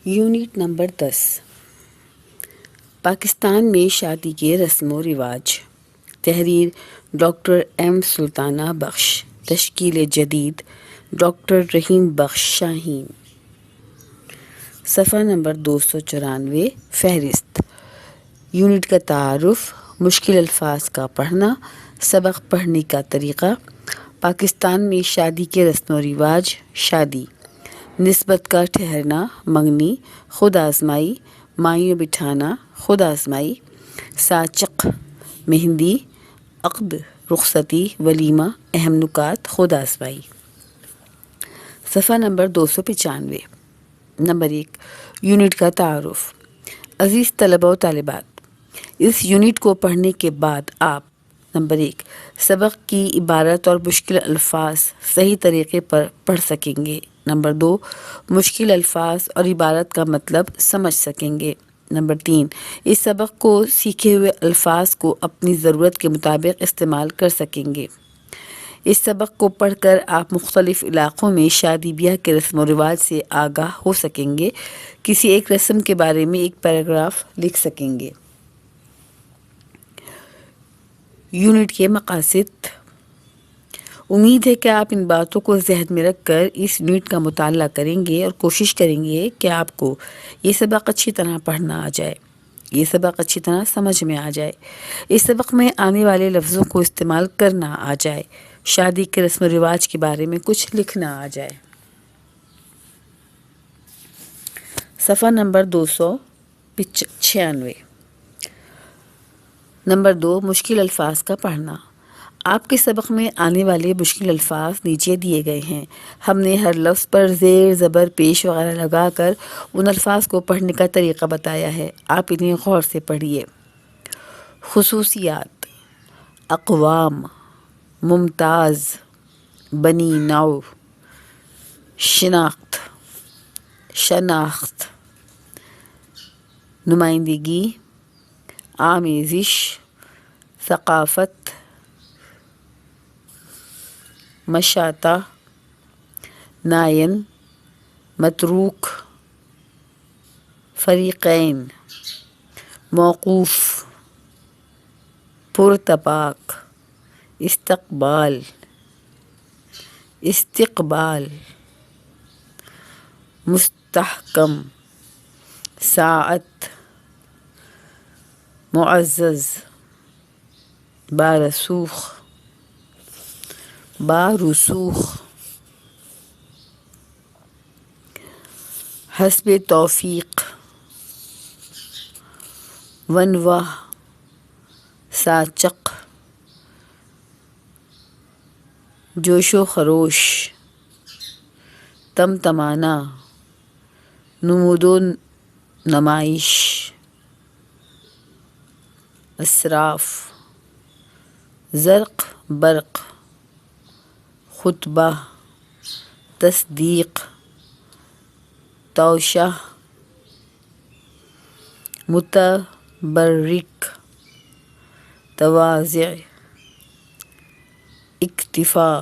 Unit number 10 Pakistan میں شادی کے رسم و رواج. تحریر ڈاکٹر ایم سلطانہ بخش. تشکیل جدید ڈاکٹر رحیم بخش شاہین. صفحہ نمبر 294. فہرست. یونٹ کا تعارف. مشکل الفاظ کا پڑھنا. سبق پڑھنے کا طریقہ. پاکستان میں شادی کے رسم و رواج. شادی نسبت کا ٹھہرنا، منگنی، خود آزمائی، مائیوں بٹھانا، خود آزمائی، ساچق، مہندی، عقد، رخصتی، ولیمہ، اہم نکات، خود آزمائی. صفحہ نمبر 295. نمبر 1. یونٹ کا تعارف. عزیز طلبہ و طالبات، اس یونٹ کو پڑھنے کے بعد آپ نمبر 1 سبق کی عبارت اور مشکل الفاظ صحیح طریقے پر پڑھ سکیں گے. نمبر 2 مشکل الفاظ اور عبارت کا مطلب سمجھ سکیں گے. نمبر 3 اس سبق کو سیکھے ہوئے الفاظ کو اپنی ضرورت کے مطابق استعمال کر سکیں گے. اس سبق کو پڑھ کر آپ مختلف علاقوں میں شادی بیاہ کے رسم و رواج سے آگاہ ہو سکیں گے. کسی ایک رسم کے بارے میں ایک پیراگراف لکھ سکیں گے. یونٹ کے مقاصد. امید ہے کہ آپ ان باتوں کو ذہن میں رکھ کر اس یونٹ کا مطالعہ کریں گے اور کوشش کریں گے کہ آپ کو یہ سبق اچھی طرح پڑھنا آ جائے، یہ سبق اچھی طرح سمجھ میں آ جائے، اس سبق میں آنے والے لفظوں کو استعمال کرنا آ جائے، شادی کے رسم و رواج کے بارے میں کچھ لکھنا آ جائے. صفحہ نمبر 296. نمبر 2 مشکل الفاظ کا پڑھنا. آپ کے سبق میں آنے والے مشکل الفاظ نیچے دیے گئے ہیں. ہم نے ہر لفظ پر زیر، زبر، پیش وغیرہ لگا کر ان الفاظ کو پڑھنے کا طریقہ بتایا ہے. آپ انہیں غور سے پڑھیے. خصوصیات. اقوام، ممتاز، بنی نوع، شناخت، شناخت، نمائندگی، آمیزش، ثقافت، مشاطہ، نائن، متروک، فریقین، موقوف، پرتپاک، استقبال، استقبال، مستحکم، ساعت، معزز، بارسوخ، بارسوخ، حسب توفیق، ونوہ، ساچق، جوش و خروش، تمتمانہ، نمود و نمائش، اسراف، زرق برق، خطبہ، تصدیق، توشہ، متبرک، تواضع، اکتفا،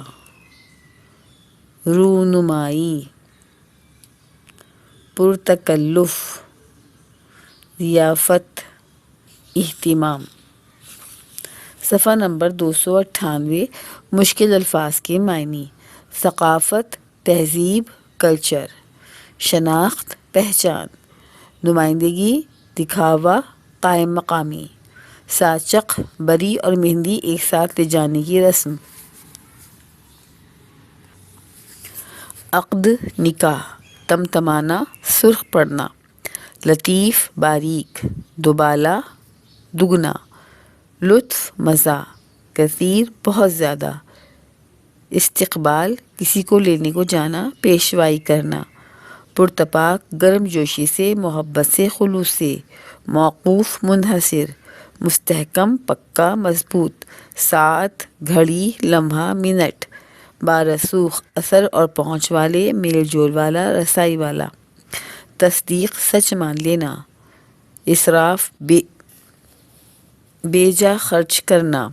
رونمائی، پرتکلف، ضیافت، اہتمام. صفحہ نمبر 298. مشکل الفاظ کے معنی. ثقافت، تہذیب، کلچر. شناخت، پہچان. نمائندگی، دکھاوا، قائم مقامی. ساچق، بری اور مہندی ایک ساتھ لے جانے کی رسم. عقد، نکاح. تمتمانہ، سرخ پڑنا. لطیف، باریک. دوبالا، دگنا. لطف، مزہ. کثیر، بہت زیادہ. استقبال، کسی کو لینے کو جانا، پیشوائی کرنا. پرتپاک، گرم جوشی سے، محبت سے، خلوص سے. موقوف، منحصر. مستحکم، پکا، مضبوط. ساعت، گھڑی، لمحہ، منٹ. بارسوخ، اثر اور پہنچ والے، میل جول والا، رسائی والا. تصدیق، سچ مان لینا. اسراف، بے جا خرچ کرنا.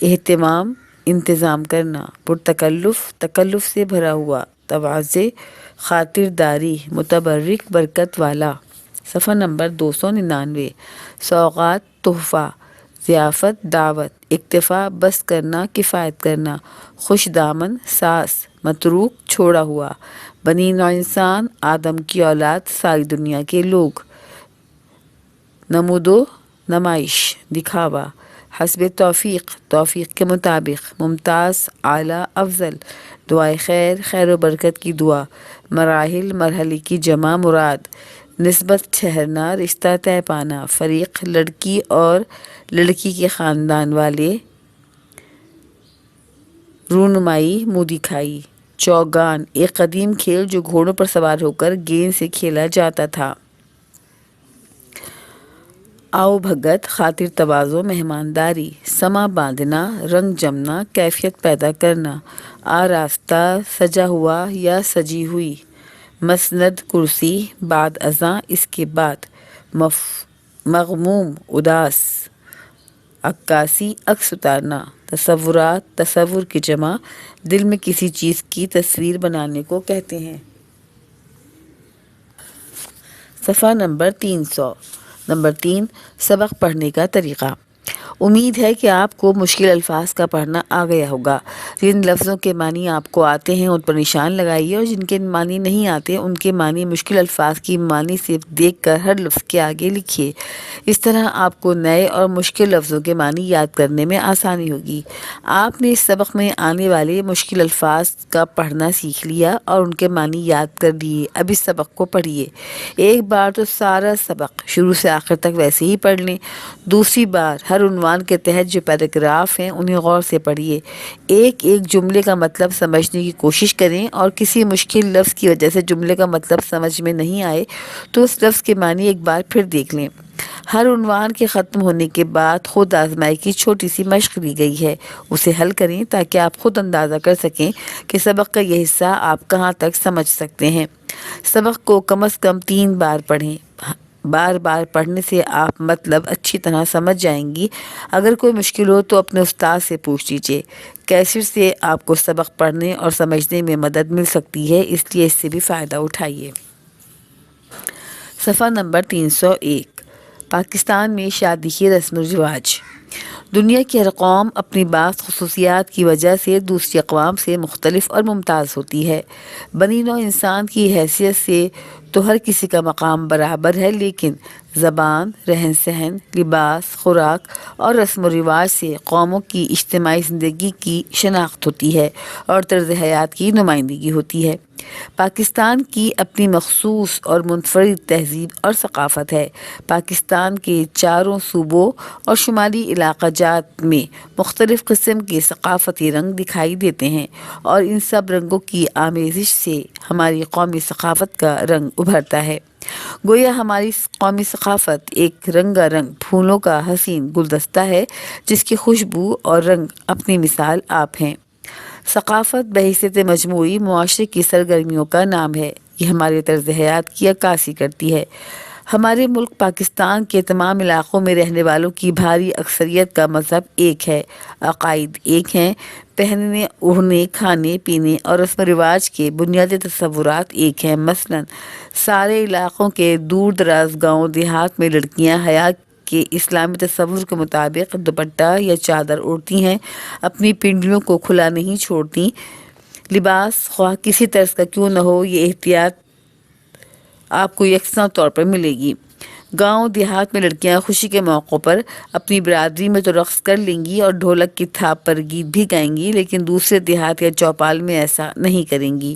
اہتمام، انتظام کرنا. پرتکلف، تکلف سے بھرا ہوا. تواضع، خاطرداری متبرک برکت والا. صفحہ نمبر 299. سوغات تحفہ، ضیافت دعوت، اکتفا بس کرنا کفایت کرنا، خوش دامن ساس، متروک چھوڑا ہوا، بنی نوع انسان آدم کی اولاد ساری دنیا کے لوگ، نمود و نمائش دکھاوا، حسب توفیق توفیق کے مطابق، ممتاز اعلیٰ افضل، دعائے خیر خیر و برکت کی دعا، مراحل مرحلے کی جمع مراد، نسبت ٹھہرنا رشتہ طے پانا، فریق لڑکی اور لڑکی کے خاندان والے، رونمائی منہ دکھائی. چوگان ایک قدیم کھیل جو گھوڑوں پر سوار ہو کر گیند سے کھیلا جاتا تھا. آؤ بھگت خاطر تواضع مہمانداری، سما باندھنا رنگ جمنا کیفیت پیدا کرنا، آراستہ سجا ہوا یا سجی ہوئی، مسند کرسی بعد ازاں اس کے بعد، مغموم اداس، عکاسی عکس اتارنا، تصورات تصور کی جمع دل میں کسی چیز کی تصویر بنانے کو کہتے ہیں. صفحہ نمبر 300. نمبر 3 سبق پڑھنے کا طریقہ. امید ہے کہ آپ کو مشکل الفاظ کا پڑھنا آ گیا ہوگا. جن لفظوں کے معنی آپ کو آتے ہیں ان پر نشان لگائیے اور جن کے معنی نہیں آتے ان کے معنی مشکل الفاظ کی معنی سے دیکھ کر ہر لفظ کے آگے لکھیے. اس طرح آپ کو نئے اور مشکل لفظوں کے معنی یاد کرنے میں آسانی ہوگی. آپ نے اس سبق میں آنے والے مشکل الفاظ کا پڑھنا سیکھ لیا اور ان کے معنی یاد کر لیے. اب اس سبق کو پڑھیے. ایک بار تو سارا سبق شروع سے آخر تک ویسے ہی پڑھ لیں. دوسری بار ہر عنوان کے تحت جو پیراگراف ہیں انہیں غور سے پڑھیے. ایک ایک جملے کا مطلب سمجھنے کی کوشش کریں اور کسی مشکل لفظ کی وجہ سے جملے کا مطلب سمجھ میں نہیں آئے تو اس لفظ کے معنی ایک بار پھر دیکھ لیں. ہر عنوان کے ختم ہونے کے بعد خود آزمائی کی چھوٹی سی مشق دی گئی ہے، اسے حل کریں تاکہ آپ خود اندازہ کر سکیں کہ سبق کا یہ حصہ آپ کہاں تک سمجھ سکتے ہیں. سبق کو کم از کم 3 بار پڑھیں. بار بار پڑھنے سے آپ مطلب اچھی طرح سمجھ جائیں گی. اگر کوئی مشکل ہو تو اپنے استاد سے پوچھ لیجیے. کیسٹ سے آپ کو سبق پڑھنے اور سمجھنے میں مدد مل سکتی ہے، اس لیے اس سے بھی فائدہ اٹھائیے. صفحہ نمبر 301. پاکستان میں شادی کی رسم و رواج. دنیا کی ہر قوم اپنی بعض خصوصیات کی وجہ سے دوسری اقوام سے مختلف اور ممتاز ہوتی ہے. بنی نوع انسان کی حیثیت سے تو ہر کسی کا مقام برابر ہے، لیکن زبان، رہن سہن، لباس، خوراک اور رسم و رواج سے قوموں کی اجتماعی زندگی کی شناخت ہوتی ہے اور طرز حیات کی نمائندگی ہوتی ہے. پاکستان کی اپنی مخصوص اور منفرد تہذیب اور ثقافت ہے. پاکستان کے چاروں صوبوں اور شمالی علاقہ جات میں مختلف قسم کے ثقافتی رنگ دکھائی دیتے ہیں اور ان سب رنگوں کی آمیزش سے ہماری قومی ثقافت کا رنگ ابھرتا ہے. گویا ہماری قومی ثقافت ایک رنگا رنگ پھولوں کا حسین گلدستہ ہے جس کی خوشبو اور رنگ اپنی مثال آپ ہیں. ثقافت بحیثیت مجموعی معاشرے کی سرگرمیوں کا نام ہے. یہ ہمارے طرز حیات کی عکاسی کرتی ہے. ہمارے ملک پاکستان کے تمام علاقوں میں رہنے والوں کی بھاری اکثریت کا مذہب ایک ہے، عقائد ایک ہیں، پہننے اوڑھنے کھانے پینے اور رسم و رواج کے بنیادی تصورات ایک ہیں. مثلاً سارے علاقوں کے دور دراز گاؤں دیہات میں لڑکیاں حیا کے اسلامی تصور کے مطابق دوپٹہ یا چادر اوڑھتی ہیں، اپنی پنڈلیوں کو کھلا نہیں چھوڑتی. لباس خواہ کسی طرز کا کیوں نہ ہو، یہ احتیاط آپ کو یکساں طور پر ملے گی. گاؤں دیہات میں لڑکیاں خوشی کے موقعوں پر اپنی برادری میں تو رقص کر لیں گی اور ڈھولک کی تھاپ پر گیت بھی گائیں گی، لیکن دوسرے دیہات یا چوپال میں ایسا نہیں کریں گی.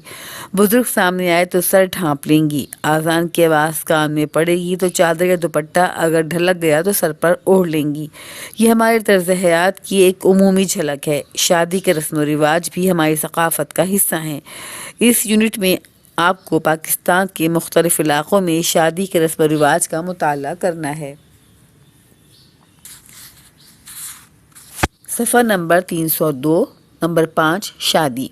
بزرگ سامنے آئے تو سر ڈھانپ لیں گی. اذان کی آواز کان میں پڑے گی تو چادر یا دوپٹہ اگر ڈھلک گیا تو سر پر اوڑھ لیں گی. یہ ہمارے طرز حیات کی ایک عمومی جھلک ہے. شادی کے رسم و رواج بھی ہماری ثقافت کا حصہ ہیں. اس یونٹ میں آپ کو پاکستان کے مختلف علاقوں میں شادی کے رسم و رواج کا مطالعہ کرنا ہے. صفحہ نمبر 302. نمبر 5 شادی.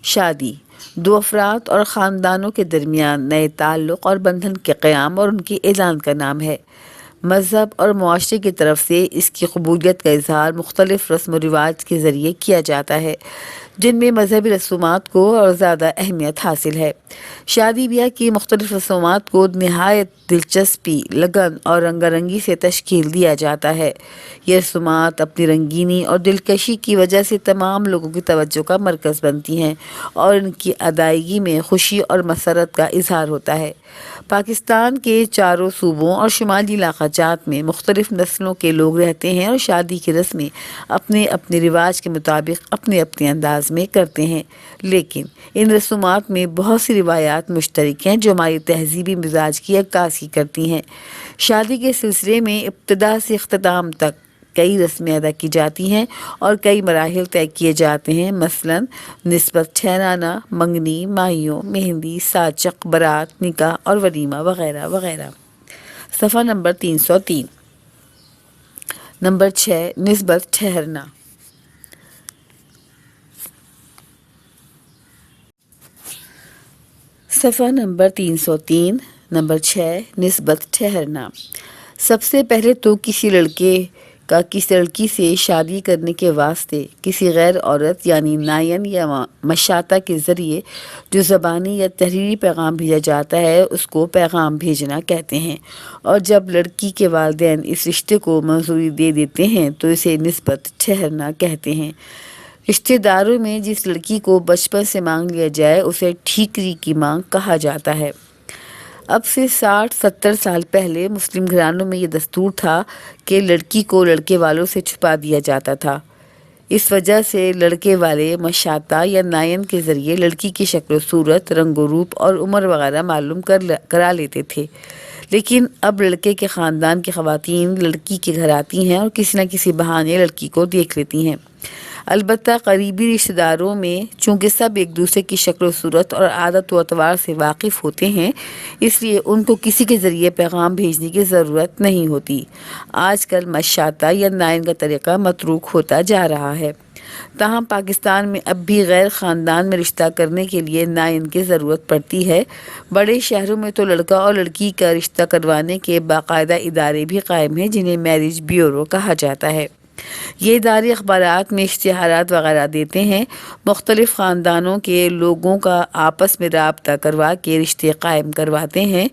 شادی دو افراد اور خاندانوں کے درمیان نئے تعلق اور بندھن کے قیام اور ان کے اعلان کا نام ہے. مذہب اور معاشرے کی طرف سے اس کی قبولیت کا اظہار مختلف رسم و رواج کے ذریعے کیا جاتا ہے. جن میں مذہبی رسومات کو اور زیادہ اہمیت حاصل ہے۔ شادی بیاہ کی مختلف رسومات کو نہایت دلچسپی، لگن اور رنگا رنگی سے تشکیل دیا جاتا ہے۔ یہ رسومات اپنی رنگینی اور دلکشی کی وجہ سے تمام لوگوں کی توجہ کا مرکز بنتی ہیں اور ان کی ادائیگی میں خوشی اور مسرت کا اظہار ہوتا ہے۔ پاکستان کے چاروں صوبوں اور شمالی علاقہ جات میں مختلف نسلوں کے لوگ رہتے ہیں اور شادی کی رسمیں اپنے اپنے رواج کے مطابق اپنے اپنے انداز میں کرتے ہیں، لیکن ان رسومات میں بہت سی روایات مشترک ہیں جو ہماری تہذیبی مزاج کی عکاسی کرتی ہیں۔ شادی کے سلسلے میں ابتدا سے اختتام تک کئی رسمیں ادا کی جاتی ہیں اور کئی مراحل طے کیے جاتے ہیں، مثلاً نسبت ٹھہرانا، منگنی، ماہیوں، مہندی، ساچق، برات، نکاح اور ولیمہ وغیرہ وغیرہ۔ صفحہ نمبر 303۔ نمبر 6، نسبت ٹھہرنا۔ صفحہ نمبر 303۔ نمبر 6، نسبت ٹھہرنا۔ سب سے پہلے تو کسی لڑکے کا کسی لڑکی سے شادی کرنے کے واسطے کسی غیر عورت یعنی نائن یا مشاطہ کے ذریعے جو زبانی یا تحریری پیغام بھیجا جاتا ہے اس کو پیغام بھیجنا کہتے ہیں، اور جب لڑکی کے والدین اس رشتے کو منظوری دے دیتے ہیں تو اسے نسبت ٹھہرنا کہتے ہیں۔ رشتہ داروں میں جس لڑکی کو بچپن سے مانگ لیا جائے اسے ٹھیکری کی مانگ کہا جاتا ہے۔ اب سے 60-70 سال پہلے مسلم گھرانوں میں یہ دستور تھا کہ لڑکی کو لڑکے والوں سے چھپا دیا جاتا تھا۔ اس وجہ سے لڑکے والے مشاطہ یا نائن کے ذریعے لڑکی کی شکل و صورت، رنگ و روپ اور عمر وغیرہ معلوم کرا لیتے تھے، لیکن اب لڑکے کے خاندان کی خواتین لڑکی کے گھر آتی ہیں اور کسی نہ کسی بہانے لڑکی کو دیکھ لیتی ہیں۔ البتہ قریبی رشتہ داروں میں چونکہ سب ایک دوسرے کی شکل و صورت اور عادت و اطوار سے واقف ہوتے ہیں، اس لیے ان کو کسی کے ذریعے پیغام بھیجنے کی ضرورت نہیں ہوتی۔ آج کل مشاطہ یا نائن کا طریقہ متروک ہوتا جا رہا ہے، تاہم پاکستان میں اب بھی غیر خاندان میں رشتہ کرنے کے لیے نائن کی ضرورت پڑتی ہے۔ بڑے شہروں میں تو لڑکا اور لڑکی کا رشتہ کروانے کے باقاعدہ ادارے بھی قائم ہیں جنہیں میرج بیورو کہا جاتا ہے۔ یہ ادارے اخبارات میں اشتہارات وغیرہ دیتے ہیں، مختلف خاندانوں کے لوگوں کا آپس میں رابطہ کروا کے رشتے قائم کرواتے ہیں۔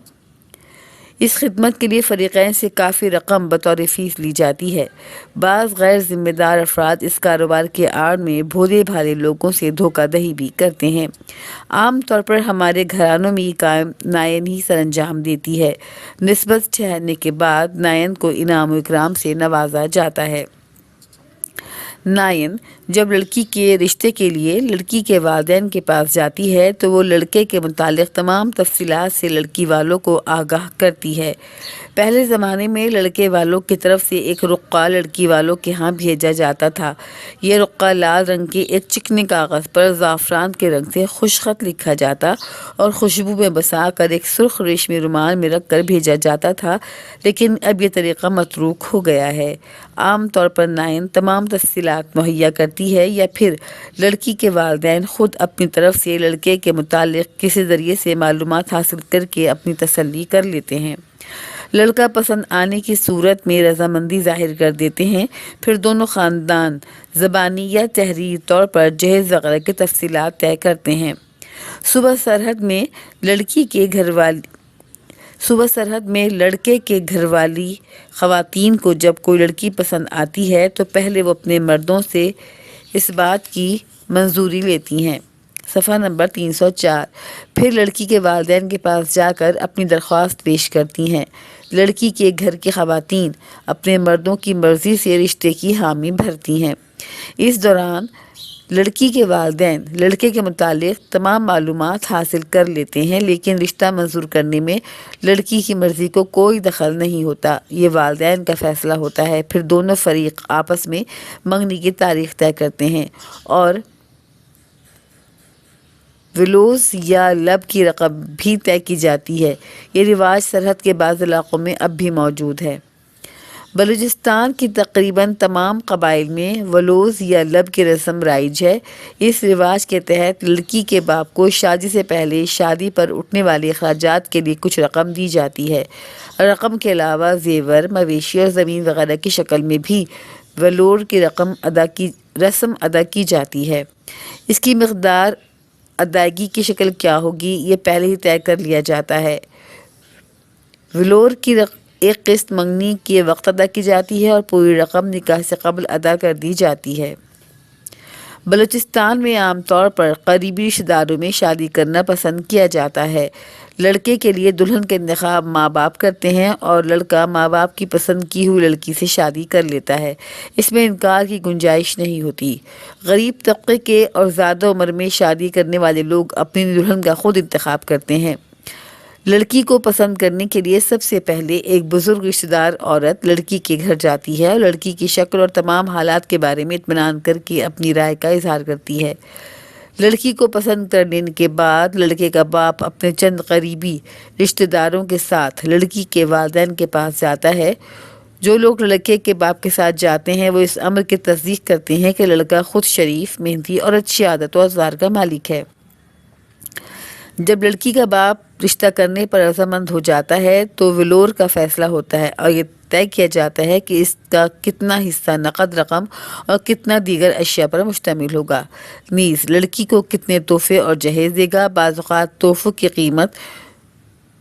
اس خدمت کے لیے فریقین سے کافی رقم بطور فیس لی جاتی ہے۔ بعض غیر ذمہ دار افراد اس کاروبار کے آڑ میں بھولے بھالے لوگوں سے دھوکہ دہی بھی کرتے ہیں۔ عام طور پر ہمارے گھرانوں میں یہ کام نائن ہی سر انجام دیتی ہے۔ نسبت ٹھہرنے کے بعد نائن کو انعام و اکرام سے نوازا جاتا ہے۔ نائن جب لڑکی کے رشتے کے لیے لڑکی کے والدین کے پاس جاتی ہے تو وہ لڑکے کے متعلق تمام تفصیلات سے لڑکی والوں کو آگاہ کرتی ہے۔ پہلے زمانے میں لڑکے والوں کی طرف سے ایک رقعہ لڑکی والوں کے ہاں بھیجا جاتا تھا۔ یہ رقعہ لال رنگ کے ایک چکنے کاغذ پر زعفران کے رنگ سے خوش خط لکھا جاتا اور خوشبو میں بسا کر ایک سرخ ریشمی رومال میں رکھ کر بھیجا جاتا تھا، لیکن اب یہ طریقہ متروک ہو گیا ہے۔ عام طور پر نائن تمام تفصیلات مہیا کرتی ہے یا پھر لڑکی کے والدین خود اپنی طرف سے لڑکے کے متعلق کسی ذریعے سے معلومات حاصل کر کے اپنی تسلی کر لیتے ہیں۔ لڑکا پسند آنے کی صورت میں رضامندی ظاہر کر دیتے ہیں، پھر دونوں خاندان زبانی یا تحریری طور پر جہیز وغیرہ کی تفصیلات طے کرتے ہیں۔ صوبہ سرحد میں لڑکے کے گھر والی خواتین کو جب کوئی لڑکی پسند آتی ہے تو پہلے وہ اپنے مردوں سے اس بات کی منظوری لیتی ہیں۔ صفحہ نمبر 304۔ پھر لڑکی کے والدین کے پاس جا کر اپنی درخواست پیش کرتی ہیں۔ لڑکی کے گھر کی خواتین اپنے مردوں کی مرضی سے رشتے کی حامی بھرتی ہیں۔ اس دوران لڑکی کے والدین لڑکے کے متعلق تمام معلومات حاصل کر لیتے ہیں، لیکن رشتہ منظور کرنے میں لڑکی کی مرضی کو کوئی دخل نہیں ہوتا، یہ والدین کا فیصلہ ہوتا ہے۔ پھر دونوں فریق آپس میں منگنی کی تاریخ طے کرتے ہیں اور ولوز یا لب کی رقم بھی طے کی جاتی ہے۔ یہ رواج سرحد کے بعض علاقوں میں اب بھی موجود ہے۔ بلوچستان کی تقریباً تمام قبائل میں ولوز یا لب کی رسم رائج ہے۔ اس رواج کے تحت لڑکی کے باپ کو شادی سے پہلے شادی پر اٹھنے والے اخراجات کے لیے کچھ رقم دی جاتی ہے۔ رقم کے علاوہ زیور، مویشی اور زمین وغیرہ کی شکل میں بھی ولور کی رسم ادا کی جاتی ہے۔ اس کی مقدار ادائیگی کی شکل کیا ہوگی یہ پہلے ہی طے کر لیا جاتا ہے۔ ولور کی ایک قسط منگنی کے وقت ادا کی جاتی ہے اور پوری رقم نکاح سے قبل ادا کر دی جاتی ہے۔ بلوچستان میں عام طور پر قریبی رشتہ داروں میں شادی کرنا پسند کیا جاتا ہے۔ لڑکے کے لیے دلہن کا انتخاب ماں باپ کرتے ہیں اور لڑکا ماں باپ کی پسند کی ہوئی لڑکی سے شادی کر لیتا ہے۔ اس میں انکار کی گنجائش نہیں ہوتی۔ غریب طبقے کے اور زیادہ عمر میں شادی کرنے والے لوگ اپنی دلہن کا خود انتخاب کرتے ہیں۔ لڑکی کو پسند کرنے کے لیے سب سے پہلے ایک بزرگ رشتہ دار عورت لڑکی کے گھر جاتی ہے اور لڑکی کی شکل اور تمام حالات کے بارے میں اطمینان کر کے اپنی رائے کا اظہار کرتی ہے۔ لڑکی کو پسند کرنے کے بعد لڑکے کا باپ اپنے چند قریبی رشتہ داروں کے ساتھ لڑکی کے والدین کے پاس جاتا ہے۔ جو لوگ لڑکے کے باپ کے ساتھ جاتے ہیں وہ اس امر کی تصدیق کرتے ہیں کہ لڑکا خود شریف، محنتی اور اچھی عادت و اذوار کا مالک ہے۔ جب لڑکی کا باپ رشتہ کرنے پر رضامند ہو جاتا ہے تو ولور کا فیصلہ ہوتا ہے اور یہ طے کیا جاتا ہے کہ اس کا کتنا حصہ نقد رقم اور کتنا دیگر اشیاء پر مشتمل ہوگا۔ نیز لڑکی کو کتنے تحفے اور جہیز دے گا۔ بعض اوقات تحفوں کی قیمت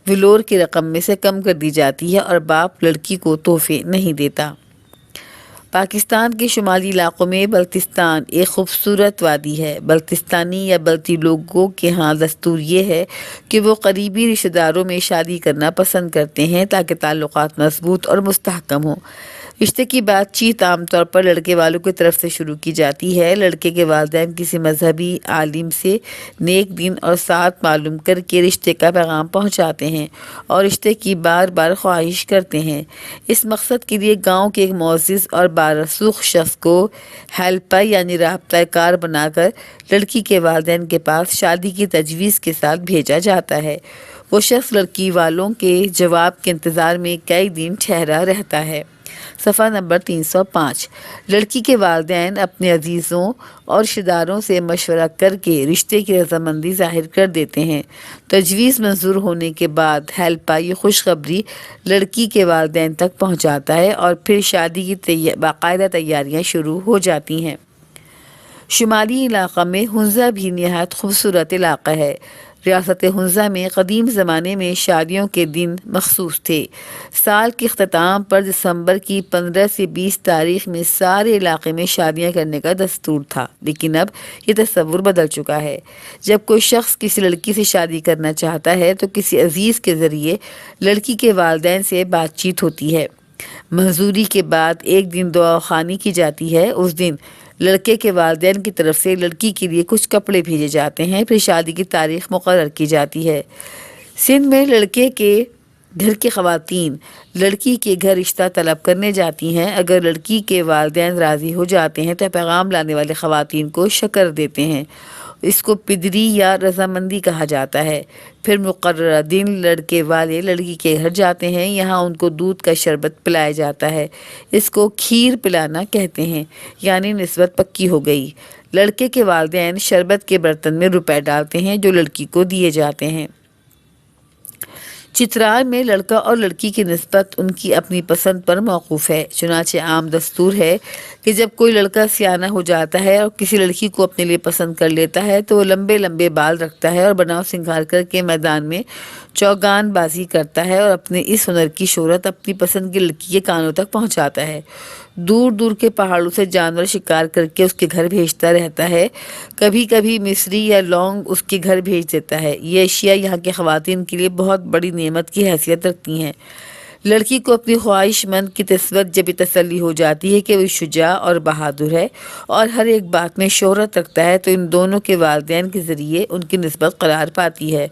ولور کی رقم میں سے کم کر دی جاتی ہے اور باپ لڑکی کو تحفے نہیں دیتا۔ پاکستان کے شمالی علاقوں میں بلتستان ایک خوبصورت وادی ہے۔ بلتستانی یا بلتی لوگوں کے ہاں دستور یہ ہے کہ وہ قریبی رشتہ داروں میں شادی کرنا پسند کرتے ہیں تاکہ تعلقات مضبوط اور مستحکم ہوں۔ رشتے کی بات چیت عام طور پر لڑکے والوں کی طرف سے شروع کی جاتی ہے۔ لڑکے کے والدین کسی مذہبی عالم سے نیک دن اور ساتھ معلوم کر کے رشتے کا پیغام پہنچاتے ہیں اور رشتے کی بار بار خواہش کرتے ہیں۔ اس مقصد کے لیے گاؤں کے ایک معزز اور بارسوخ شخص کو ہیلپر یعنی رابطہ کار بنا کر لڑکی کے والدین کے پاس شادی کی تجویز کے ساتھ بھیجا جاتا ہے۔ وہ شخص لڑکی والوں کے جواب کے انتظار میں کئی دن ٹھہرا رہتا ہے۔ صفحہ نمبر 305۔ لڑکی کے والدین اپنے عزیزوں اور رشتہ داروں سے مشورہ کر کے رشتے کی رضامندی ظاہر کر دیتے ہیں۔ تجویز منظور ہونے کے بعد ہیلپا یہ خوشخبری لڑکی کے والدین تک پہنچاتا ہے اور پھر شادی کی باقاعدہ تیاریاں شروع ہو جاتی ہیں۔ شمالی علاقہ میں ہنزا بھی نہایت خوبصورت علاقہ ہے۔ ریاست ہنزا میں قدیم زمانے میں شادیوں کے دن مخصوص تھے۔ سال کے اختتام پر دسمبر کی 15 سے 20 تاریخ میں سارے علاقے میں شادیاں کرنے کا دستور تھا، لیکن اب یہ تصور بدل چکا ہے۔ جب کوئی شخص کسی لڑکی سے شادی کرنا چاہتا ہے تو کسی عزیز کے ذریعے لڑکی کے والدین سے بات چیت ہوتی ہے۔ منظوری کے بعد ایک دن دعا خوانی کی جاتی ہے۔ اس دن لڑکے کے والدین کی طرف سے لڑکی کے لیے کچھ کپڑے بھیجے جاتے ہیں، پھر شادی کی تاریخ مقرر کی جاتی ہے۔ سندھ میں لڑکے کے گھر کی خواتین لڑکی کے گھر رشتہ طلب کرنے جاتی ہیں۔ اگر لڑکی کے والدین راضی ہو جاتے ہیں تو پیغام لانے والے خواتین کو شکر دیتے ہیں، اس کو پدری یا رضامندی کہا جاتا ہے۔ پھر مقررہ دن لڑکے والے لڑکی کے گھر جاتے ہیں، یہاں ان کو دودھ کا شربت پلایا جاتا ہے، اس کو کھیر پلانا کہتے ہیں، یعنی نسبت پکی ہو گئی۔ لڑکے کے والدین شربت کے برتن میں روپے ڈالتے ہیں جو لڑکی کو دیے جاتے ہیں۔ چترال میں لڑکا اور لڑکی کی نسبت ان کی اپنی پسند پر موقوف ہے، چنانچہ عام دستور ہے کہ جب کوئی لڑکا سیانہ ہو جاتا ہے اور کسی لڑکی کو اپنے لیے پسند کر لیتا ہے تو وہ لمبے لمبے بال رکھتا ہے اور بناؤ سنگھار کر کے میدان میں چوگان بازی کرتا ہے اور اپنے اس ہنر کی شہرت اپنی پسند کی لڑکی کے کانوں تک پہنچاتا ہے۔ دور دور کے پہاڑوں سے جانور شکار کر کے اس کے گھر بھیجتا رہتا ہے، کبھی کبھی مصری یا لونگ اس کے گھر بھیج دیتا ہے۔ یہ اشیاء یہاں کی خواتین کے لیے بہت بڑی نعمت کی حیثیت رکھتی ہیں۔ لڑکی کو اپنی خواہش مند کی نسبت جب یہ تسلی ہو جاتی ہے کہ وہ شجاع اور بہادر ہے اور ہر ایک بات میں شہرت رکھتا ہے تو ان دونوں کے والدین کے ذریعے ان کی نسبت قرار پاتی ہے۔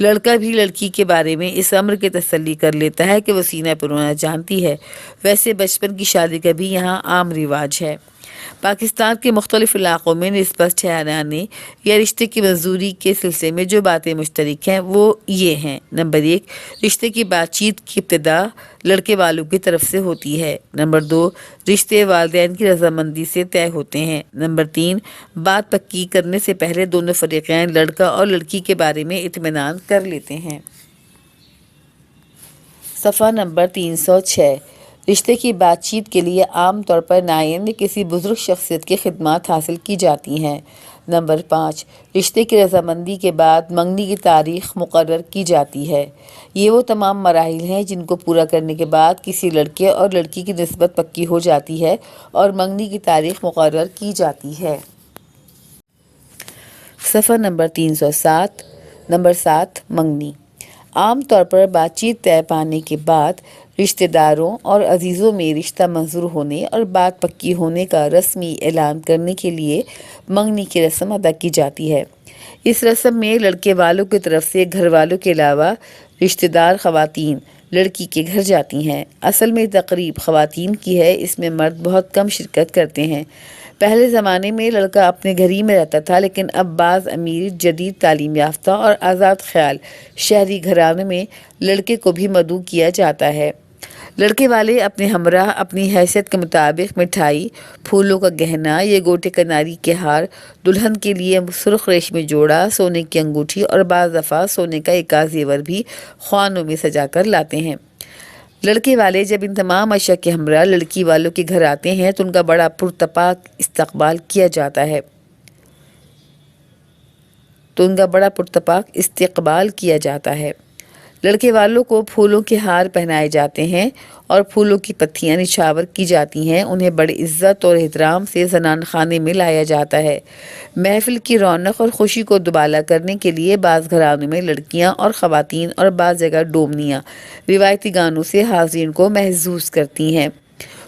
لڑکا بھی لڑکی کے بارے میں اس امر کی تسلی کر لیتا ہے کہ وہ سینہ پرونا جانتی ہے۔ ویسے بچپن کی شادی کا بھی یہاں عام رواج ہے۔ پاکستان کے مختلف علاقوں میں نسبت ٹھہرانے یا رشتے کی منظوری کے سلسلے میں جو باتیں مشترک ہیں وہ یہ ہیں: نمبر 1، رشتے کی بات چیت کی ابتدا لڑکے والوں کی طرف سے ہوتی ہے۔ نمبر 2، رشتے والدین کی رضامندی سے طے ہوتے ہیں۔ نمبر 3، بات پکی کرنے سے پہلے دونوں فریقین لڑکا اور لڑکی کے بارے میں اطمینان کر لیتے ہیں۔ صفحہ نمبر 306۔ رشتے کی بات چیت کے لیے عام طور پر نائن یا کسی بزرگ شخصیت کی خدمات حاصل کی جاتی ہیں۔ نمبر 5، رشتے کی رضامندی کے بعد منگنی کی تاریخ مقرر کی جاتی ہے۔ یہ وہ تمام مراحل ہیں جن کو پورا کرنے کے بعد کسی لڑکے اور لڑکی کی نسبت پکی ہو جاتی ہے اور منگنی کی تاریخ مقرر کی جاتی ہے۔ صفحہ نمبر 307۔ نمبر 7، منگنی۔ عام طور پر بات چیت طے پانے کے بعد رشتہ داروں اور عزیزوں میں رشتہ منظور ہونے اور بات پکی ہونے کا رسمی اعلان کرنے کے لیے منگنی کی رسم ادا کی جاتی ہے۔ اس رسم میں لڑکے والوں کی طرف سے گھر والوں کے علاوہ رشتہ دار خواتین لڑکی کے گھر جاتی ہیں۔ اصل میں تقریب خواتین کی ہے، اس میں مرد بہت کم شرکت کرتے ہیں۔ پہلے زمانے میں لڑکا اپنے گھر ہی میں رہتا تھا، لیکن اب بعض امیر، جدید تعلیم یافتہ اور آزاد خیال شہری گھرانوں میں لڑکے کو بھی مدعو کیا جاتا ہے۔ لڑکے والے اپنے ہمراہ اپنی حیثیت کے مطابق مٹھائی، پھولوں کا گہنا یا گوٹے کناری کے ہار، دلہن کے لیے سرخ ریشمی جوڑا، سونے کی انگوٹھی اور بعض دفعہ سونے کا ایک زیور بھی خوانوں میں سجا کر لاتے ہیں۔ لڑکے والے جب ان تمام اشیاء کے ہمراہ لڑکی والوں کے گھر آتے ہیں تو ان کا بڑا پرتپاک استقبال کیا جاتا ہے۔ لڑکے والوں کو پھولوں کے ہار پہنائے جاتے ہیں اور پھولوں کی پتیاں نچھاور کی جاتی ہیں۔ انہیں بڑی عزت اور احترام سے زنان خانے میں لایا جاتا ہے۔ محفل کی رونق اور خوشی کو دوبالا کرنے کے لیے بعض گھرانوں میں لڑکیاں اور خواتین اور بعض جگہ ڈومنیاں روایتی گانوں سے حاضرین کو محظوظ کرتی ہیں۔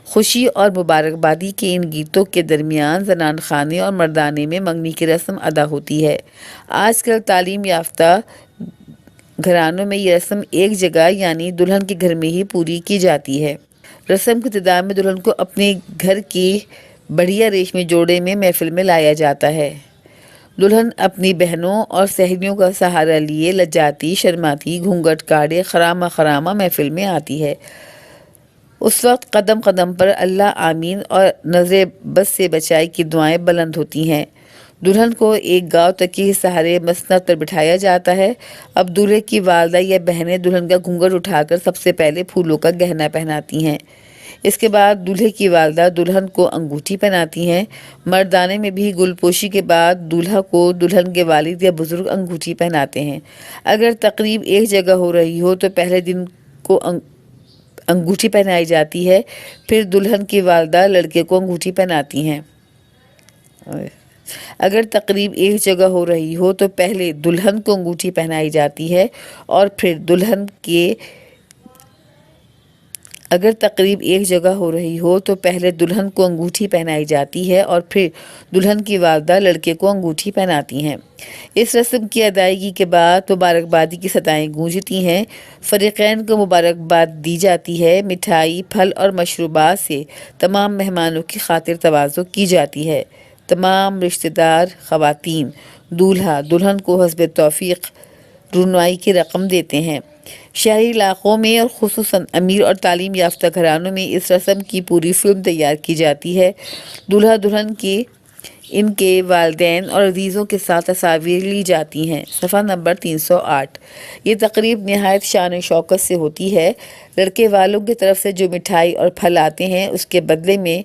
خوشی اور مبارکبادی کے ان گیتوں کے درمیان زنان خانے اور مردانے میں منگنی کی رسم ادا ہوتی ہے۔ آج کل تعلیم یافتہ گھرانوں میں یہ رسم ایک جگہ یعنی دلہن کے گھر میں ہی پوری کی جاتی ہے۔ رسم کی ابتدا میں دلہن کو اپنے گھر کی بڑھیا ریشمی جوڑے میں محفل میں لایا جاتا ہے۔ دلہن اپنی بہنوں اور سہیلیوں کا سہارا لیے لجاتی، شرماتی، گھونگھٹ کاڑے خرامہ خرامہ محفل میں آتی ہے۔ اس وقت قدم قدم پر اللہ آمین اور نظر بد سے بچائی کی دعائیں بلند ہوتی ہیں۔ دلہن کو ایک گاؤ تکیے کے سہارے مسند پر بٹھایا جاتا ہے۔ اب دولہے کی والدہ یا بہنیں دلہن کا گھونگھٹ اٹھا کر سب سے پہلے پھولوں کا گہنا پہناتی ہیں۔ اس کے بعد دولہے کی والدہ دلہن کو انگوٹھی پہناتی ہیں۔ مردانے میں بھی گل پوشی کے بعد دولہا کو دلہن کے والد یا بزرگ انگوٹھی پہناتے ہیں۔ اگر تقریب ایک جگہ ہو رہی ہو تو پہلے دن کو انگوٹھی پہنائی جاتی ہے، پھر دلہن کی والدہ لڑکے کو انگوٹھی پہناتی ہیں۔ اگر تقریب ایک جگہ ہو رہی ہو تو پہلے دلہن کو انگوٹھی پہنائی جاتی ہے اور پھر دلہن کی والدہ لڑکے کو انگوٹھی پہناتی ہیں۔ اس رسم کی ادائیگی کے بعد مبارکبادی کی صدائیں گونجتی ہیں، فریقین کو مبارکباد دی جاتی ہے، مٹھائی، پھل اور مشروبات سے تمام مہمانوں کی خاطر تواضع کی جاتی ہے۔ تمام رشتہ دار خواتین دولہا دلہن کو حسب توفیق رونائی کی رقم دیتے ہیں۔ شہری علاقوں میں اور خصوصاً امیر اور تعلیم یافتہ گھرانوں میں اس رسم کی پوری فلم تیار کی جاتی ہے۔ دولہا دلہن کی ان کے والدین اور عزیزوں کے ساتھ تصاویر لی جاتی ہیں۔ صفحہ نمبر 308۔ یہ تقریب نہایت شان و شوکت سے ہوتی ہے۔ لڑکے والوں کی طرف سے جو مٹھائی اور پھل آتے ہیں اس کے بدلے میں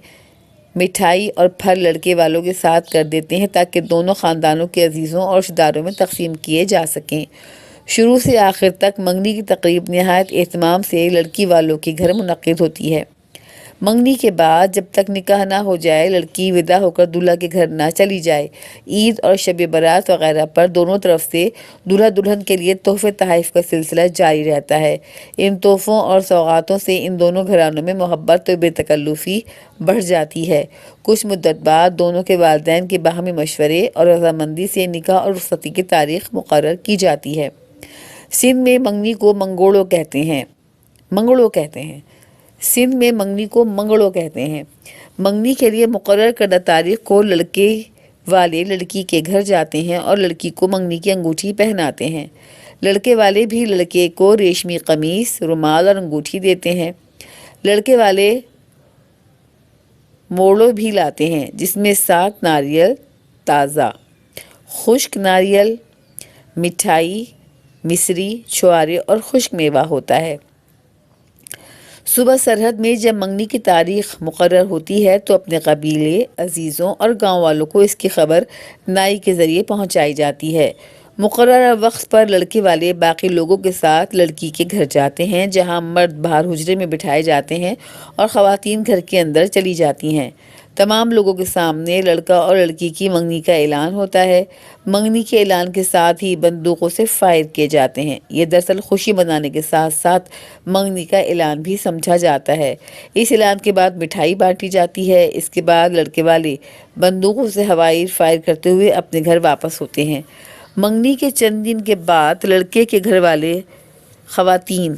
مٹھائی اور پھل لڑکے والوں کے ساتھ کر دیتے ہیں تاکہ دونوں خاندانوں کے عزیزوں اور رشتہ داروں میں تقسیم کیے جا سکیں۔ شروع سے آخر تک منگنی کی تقریب نہایت اہتمام سے لڑکی والوں کے گھر منعقد ہوتی ہے۔ منگنی کے بعد جب تک نکاح نہ ہو جائے، لڑکی ودا ہو کر دولہا کے گھر نہ چلی جائے، عید اور شب برات وغیرہ پر دونوں طرف سے دولہا دلہن کے لیے تحفے تحائف کا سلسلہ جاری رہتا ہے۔ ان تحفوں اور سوغاتوں سے ان دونوں گھرانوں میں محبت و بے تکلفی بڑھ جاتی ہے۔ کچھ مدت بعد دونوں کے والدین کے باہمی مشورے اور رضامندی سے نکاح اور رخصتی کی تاریخ مقرر کی جاتی ہے۔ سندھ میں منگنی کو منگوڑو کہتے ہیں۔ سندھ میں منگنی کو منگڑو کہتے ہیں۔ منگنی کے لیے مقرر کردہ تاریخ کو لڑکے والے لڑکی کے گھر جاتے ہیں اور لڑکی کو منگنی کی انگوٹھی پہناتے ہیں۔ لڑکے والے بھی لڑکے کو ریشمی قمیص، رومال اور انگوٹھی دیتے ہیں۔ لڑکے والے موڑو بھی لاتے ہیں جس میں 7 ناریل تازہ، خشک ناریل، مٹھائی، مصری، چھوارے اور خشک میوہ ہوتا ہے۔ صوبہ سرحد میں جب منگنی کی تاریخ مقرر ہوتی ہے تو اپنے قبیلے، عزیزوں اور گاؤں والوں کو اس کی خبر نائی کے ذریعے پہنچائی جاتی ہے۔ مقررہ وقت پر لڑکے والے باقی لوگوں کے ساتھ لڑکی کے گھر جاتے ہیں، جہاں مرد باہر حجرے میں بٹھائے جاتے ہیں اور خواتین گھر کے اندر چلی جاتی ہیں۔ تمام لوگوں کے سامنے لڑکا اور لڑکی کی منگنی کا اعلان ہوتا ہے۔ منگنی کے اعلان کے ساتھ ہی بندوقوں سے فائر کیے جاتے ہیں۔ یہ دراصل خوشی منانے کے ساتھ ساتھ منگنی کا اعلان بھی سمجھا جاتا ہے۔ اس اعلان کے بعد مٹھائی بانٹی جاتی ہے۔ اس کے بعد لڑکے والے بندوقوں سے ہوائی فائر کرتے ہوئے اپنے گھر واپس ہوتے ہیں۔ منگنی کے چند دن کے بعد لڑکے کے گھر والے خواتین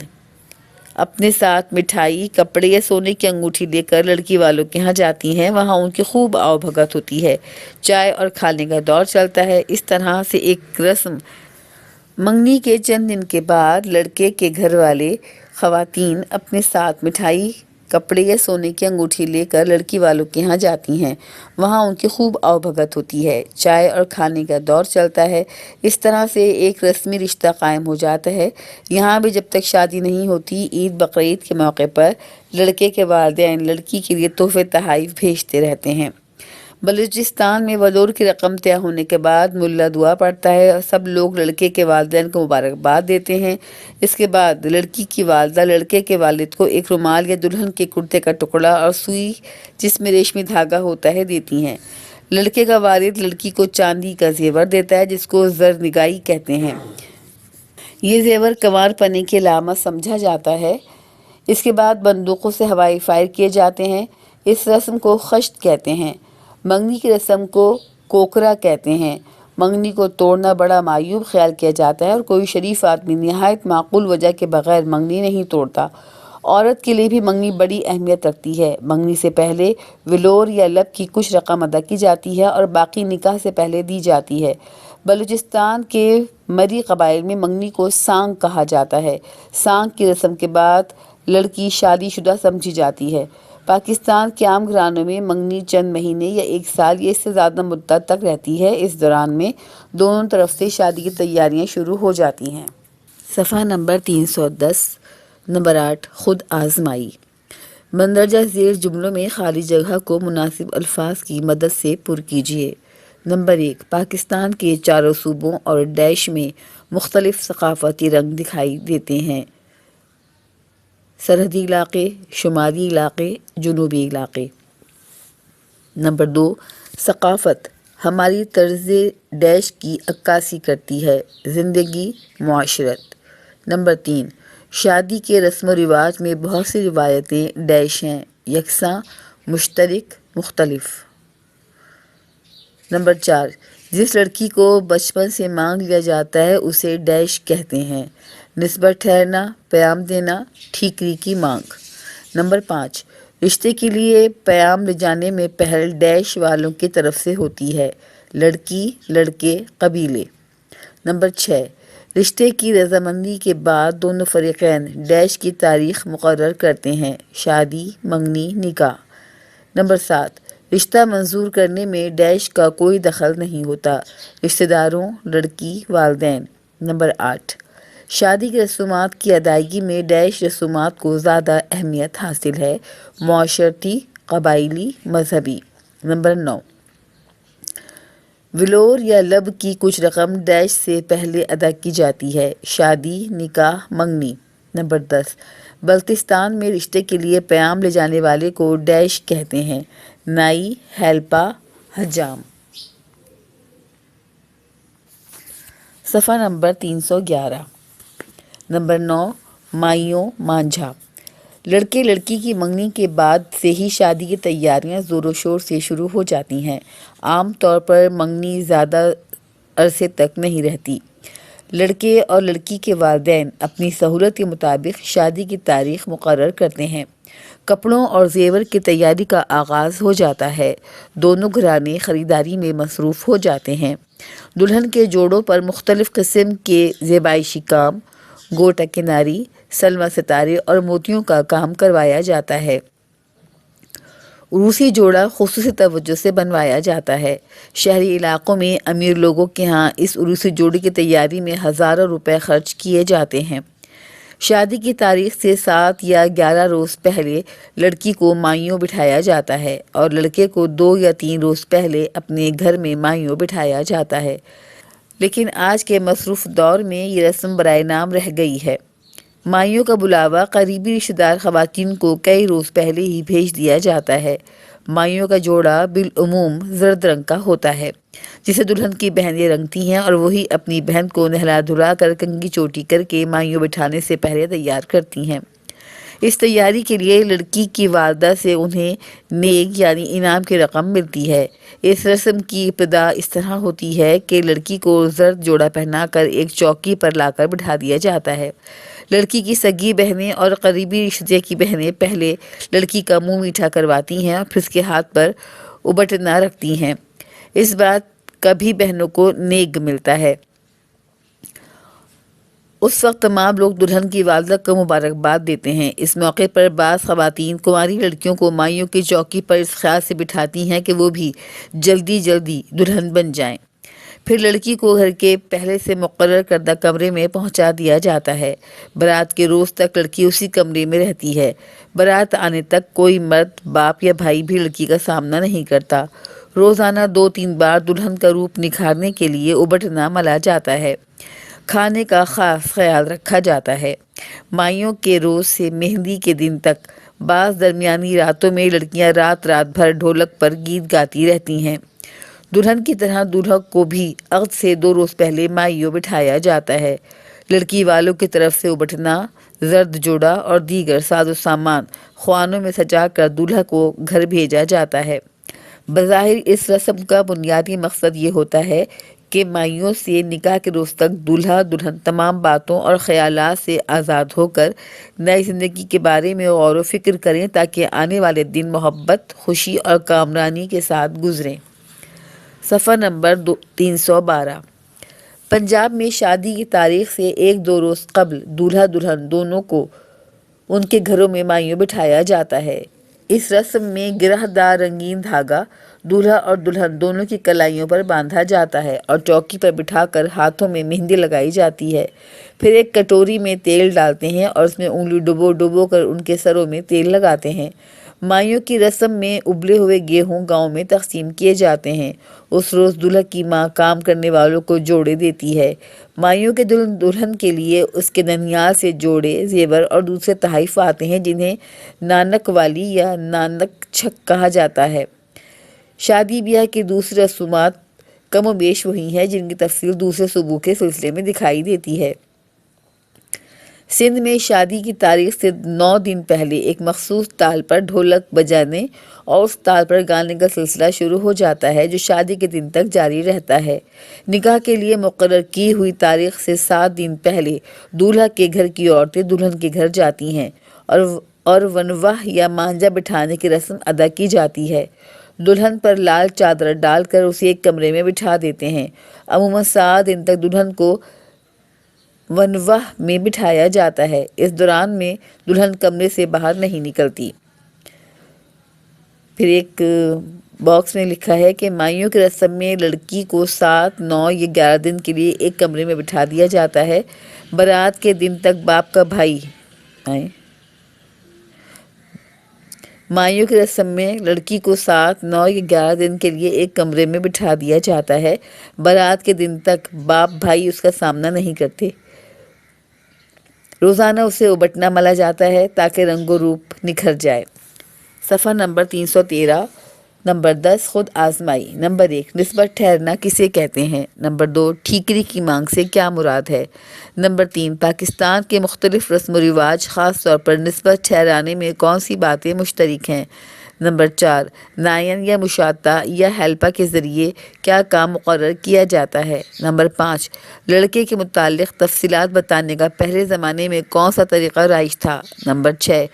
اپنے ساتھ مٹھائی، کپڑے یا سونے کی انگوٹھی لے کر لڑکی والوں کے ہاں جاتی ہیں۔ وہاں ان کی خوب آؤ بھگت ہوتی ہے، چائے اور کھانے کا دور چلتا ہے۔ اس طرح سے ایک رسم منگنی کے چند دن کے بعد لڑکے کے گھر والے خواتین اپنے ساتھ مٹھائی، کپڑے یا سونے کی انگوٹھی لے کر لڑکی والوں کے ہاں جاتی ہیں۔ وہاں ان کی خوب آؤ بھگت ہوتی ہے، چائے اور کھانے کا دور چلتا ہے۔ اس طرح سے ایک رسمی رشتہ قائم ہو جاتا ہے۔ یہاں بھی جب تک شادی نہیں ہوتی، عید بقرعید کے موقع پر لڑکے کے والدین لڑکی کے لیے تحفے تحائف بھیجتے رہتے ہیں۔ بلوچستان میں ولور کی رقم طے ہونے کے بعد ملا دعا پڑھتا ہے اور سب لوگ لڑکے کے والدین کو مبارکباد دیتے ہیں۔ اس کے بعد لڑکی کی والدہ لڑکے کے والد کو ایک رومال یا دلہن کے کرتے کا ٹکڑا اور سوئی جس میں ریشمی دھاگا ہوتا ہے دیتی ہیں۔ لڑکے کا والد لڑکی کو چاندی کا زیور دیتا ہے جس کو زرنگائی کہتے ہیں۔ یہ زیور کنوار پنے کی علامت سمجھا جاتا ہے۔ اس کے بعد بندوقوں سے ہوائی فائر کیے جاتے ہیں۔ اس رسم کو خشت کہتے ہیں۔ منگنی کی رسم کو کوکرا کہتے ہیں۔ منگنی کو توڑنا بڑا معیوب خیال کیا جاتا ہے اور کوئی شریف آدمی نہایت معقول وجہ کے بغیر منگنی نہیں توڑتا۔ عورت کے لیے بھی منگنی بڑی اہمیت رکھتی ہے۔ منگنی سے پہلے ولور یا لب کی کچھ رقم ادا کی جاتی ہے اور باقی نکاح سے پہلے دی جاتی ہے۔ بلوچستان کے مری قبائل میں منگنی کو سانگ کہا جاتا ہے۔ سانگ کی رسم کے بعد لڑکی شادی شدہ سمجھی جاتی ہے۔ پاکستان کے عام گھرانوں میں منگنی چند مہینے یا ایک سال یا اس سے زیادہ مدت تک رہتی ہے۔ اس دوران میں دونوں طرف سے شادی کی تیاریاں شروع ہو جاتی ہیں۔ صفحہ نمبر 310 نمبر 8 خود آزمائی۔ مندرجہ ذیل جملوں میں خالی جگہ کو مناسب الفاظ کی مدد سے پر کیجیے۔ نمبر 1 پاکستان کے چاروں صوبوں اور ڈیش میں مختلف ثقافتی رنگ دکھائی دیتے ہیں۔ سرحدی علاقے، شمالی علاقے، جنوبی علاقے۔ نمبر 2 ثقافت ہماری طرز ڈیش کی عکاسی کرتی ہے، زندگی، معاشرت۔ نمبر 3 شادی کے رسم و رواج میں بہت سی روایتیں ڈیش ہیں، یکساں، مشترک، مختلف۔ نمبر 4 جس لڑکی کو بچپن سے مانگ لیا جاتا ہے اسے ڈیش کہتے ہیں، نسبت ٹھہرنا، پیام دینا، ٹھیکری کی مانگ۔ نمبر 5 رشتے کے لیے پیام لے جانے میں پہل ڈیش والوں کی طرف سے ہوتی ہے، لڑکی، لڑکے، قبیلے۔ نمبر 6 رشتے کی رضامندی کے بعد دونوں فریقین ڈیش کی تاریخ مقرر کرتے ہیں، شادی، منگنی، نکاح۔ نمبر 7 رشتہ منظور کرنے میں ڈیش کا کوئی دخل نہیں ہوتا، رشتہ داروں، لڑکی، والدین۔ نمبر 8 شادی کی رسومات کی ادائیگی میں ڈیش رسومات کو زیادہ اہمیت حاصل ہے، معاشرتی، قبائلی، مذہبی۔ نمبر 9 ولور یا لب کی کچھ رقم ڈیش سے پہلے ادا کی جاتی ہے، شادی، نکاح، منگنی۔ نمبر 10 بلتستان میں رشتے کے لیے پیام لے جانے والے کو ڈیش کہتے ہیں، نائی، ہیلپا، حجام۔ صفحہ نمبر 311 نمبر 9 مائیوں، مانجھا۔ لڑکے لڑکی کی منگنی کے بعد سے ہی شادی کی تیاریاں زور و شور سے شروع ہو جاتی ہیں۔ عام طور پر منگنی زیادہ عرصے تک نہیں رہتی۔ لڑکے اور لڑکی کے والدین اپنی سہولت کے مطابق شادی کی تاریخ مقرر کرتے ہیں۔ کپڑوں اور زیور کی تیاری کا آغاز ہو جاتا ہے۔ دونوں گھرانے خریداری میں مصروف ہو جاتے ہیں۔ دلہن کے جوڑوں پر مختلف قسم کے زیبائشی کام، گوٹا کناری، سلما ستارے اور موتیوں کا کام کروایا جاتا ہے۔ عروسی جوڑا خصوصی توجہ سے بنوایا جاتا ہے۔ شہری علاقوں میں امیر لوگوں کے ہاں اس عروسی جوڑے کی تیاری میں ہزاروں روپے خرچ کیے جاتے ہیں۔ شادی کی تاریخ سے 7 یا 11 روز پہلے لڑکی کو مائیوں بٹھایا جاتا ہے اور لڑکے کو 2 یا 3 روز پہلے اپنے گھر میں مائیوں بٹھایا جاتا ہے، لیکن آج کے مصروف دور میں یہ رسم برائے نام رہ گئی ہے۔ مائیوں کا بلاوا قریبی رشتہ دار خواتین کو کئی روز پہلے ہی بھیج دیا جاتا ہے۔ مائیوں کا جوڑا بالعموم زرد رنگ کا ہوتا ہے، جسے دلہن کی بہنیں رنگتی ہیں اور وہی اپنی بہن کو نہلا دھلا کر کنگھی چوٹی کر کے مائیوں بٹھانے سے پہلے تیار کرتی ہیں۔ اس تیاری کے لیے لڑکی کی والدہ سے انہیں نیک یعنی انعام کی رقم ملتی ہے۔ اس رسم کی ابتدا اس طرح ہوتی ہے کہ لڑکی کو زرد جوڑا پہنا کر ایک چوکی پر لا کر بٹھا دیا جاتا ہے۔ لڑکی کی سگی بہنیں اور قریبی رشتے کی بہنیں پہلے لڑکی کا منہ میٹھا کرواتی ہیں اور پھر اس کے ہاتھ پر ابٹنا رکھتی ہیں۔ اس بات کا بھی بہنوں کو نیک ملتا ہے۔ اس وقت تمام لوگ دلہن کی والدہ کو مبارکباد دیتے ہیں۔ اس موقع پر بعض خواتین کنواری لڑکیوں کو مائیوں کی چوکی پر اس خیال سے بٹھاتی ہیں کہ وہ بھی جلدی جلدی دلہن بن جائیں۔ پھر لڑکی کو گھر کے پہلے سے مقرر کردہ کمرے میں پہنچا دیا جاتا ہے۔ برات کے روز تک لڑکی اسی کمرے میں رہتی ہے۔ برات آنے تک کوئی مرد، باپ یا بھائی بھی لڑکی کا سامنا نہیں کرتا۔ روزانہ 2-3 بار دلہن کا روپ نکھارنے کے لیے ابٹنا ملا جاتا ہے۔ کھانے کا خاص خیال رکھا جاتا ہے۔ مائیوں کے روز سے مہندی کے دن تک بعض درمیانی راتوں میں لڑکیاں رات بھر ڈھولک پر گیت گاتی رہتی ہیں۔ دلہن کی طرح دولہا کو بھی عقد سے 2 روز پہلے مائیوں بٹھایا جاتا ہے۔ لڑکی والوں کی طرف سے ابٹنا، زرد جوڑا اور دیگر ساز و سامان خوانوں میں سجا کر دولہا کو گھر بھیجا جاتا ہے۔ بظاہر اس رسم کا بنیادی مقصد یہ ہوتا ہے کہ مائیوں سے نکاح کے روز تک دولہا دلہن تمام باتوں اور خیالات سے آزاد ہو کر نئی زندگی کے بارے میں غور و فکر کریں تاکہ آنے والے دن محبت، خوشی اور کامرانی کے ساتھ گزریں۔ صفحہ نمبر 312۔ پنجاب میں شادی کی تاریخ سے 1-2 روز قبل دولہا دلہن دونوں کو ان کے گھروں میں مائیوں بٹھایا جاتا ہے۔ اس رسم میں گرہ دار رنگین دھاگا دولہا اور دلہن دونوں کی کلائیوں پر باندھا جاتا ہے اور چوکی پر بٹھا کر ہاتھوں میں مہندی لگائی جاتی ہے۔ پھر ایک کٹوری میں تیل ڈالتے ہیں اور اس میں انگلی ڈبو کر ان کے سروں میں تیل لگاتے ہیں۔ مائیوں کی رسم میں ابلے ہوئے گیہوں گاؤں میں تقسیم کیے جاتے ہیں۔ اس روز دولہا کی ماں کام کرنے والوں کو جوڑے دیتی ہے۔ مائیوں کے دلہن کے لیے اس کے ننیال سے جوڑے، زیور اور دوسرے تحائف آتے ہیں جنہیں نانک والی یا نانک چھک کہا جاتا ہے۔ شادی بیاہ کی دوسری رسومات کم و بیش وہی ہیں جن کی تفصیل دوسرے صوبوں کے سلسلے میں دکھائی دیتی ہے۔ سندھ میں شادی کی تاریخ سے 9 دن پہلے ایک مخصوص تال پر ڈھولک بجانے اور اس تال پر گانے کا سلسلہ شروع ہو جاتا ہے جو شادی کے دن تک جاری رہتا ہے۔ نکاح کے لیے مقرر کی ہوئی تاریخ سے 7 دن پہلے دولہا کے گھر کی عورتیں دلہن کے گھر جاتی ہیں اور ونواہ یا مانجا بٹھانے کی رسم ادا کی جاتی ہے۔ دلہن پر لال چادر ڈال کر اسے ایک کمرے میں بٹھا دیتے ہیں۔ عموماً 7 دن تک دلہن کو ونواہ میں بٹھایا جاتا ہے۔ اس دوران میں دلہن کمرے سے باہر نہیں نکلتی۔ پھر ایک باکس میں لکھا ہے کہ مائیوں کی رسم میں لڑکی کو 7، 9 یا 11 دن کے لیے ایک کمرے میں بٹھا دیا جاتا ہے۔ برات کے دن تک باپ کا بھائی مائیوں کی رسم میں لڑکی کو 7، 9 یا 11 دن کے لیے ایک کمرے میں بٹھا دیا جاتا ہے۔ برات کے دن تک باپ بھائی اس کا سامنا نہیں کرتے۔ روزانہ اسے ابٹنا ملا جاتا ہے تاکہ رنگ و روپ نکھر جائے۔ صفحہ نمبر 313۔ نمبر 10 خود آزمائی۔ نمبر 1 نسبت ٹھہرنا کسے کہتے ہیں؟ نمبر 2 ٹھیکری کی مانگ سے کیا مراد ہے؟ نمبر 3 پاکستان کے مختلف رسم و رواج خاص طور پر نسبت ٹھہرانے میں کون سی باتیں مشترک ہیں؟ نمبر 4 نائن یا مشاطہ یا ہیلپا کے ذریعے کیا کام مقرر کیا جاتا ہے؟ نمبر 5 لڑکے کے متعلق تفصیلات بتانے کا پہلے زمانے میں کون سا طریقہ رائج تھا؟ نمبر 6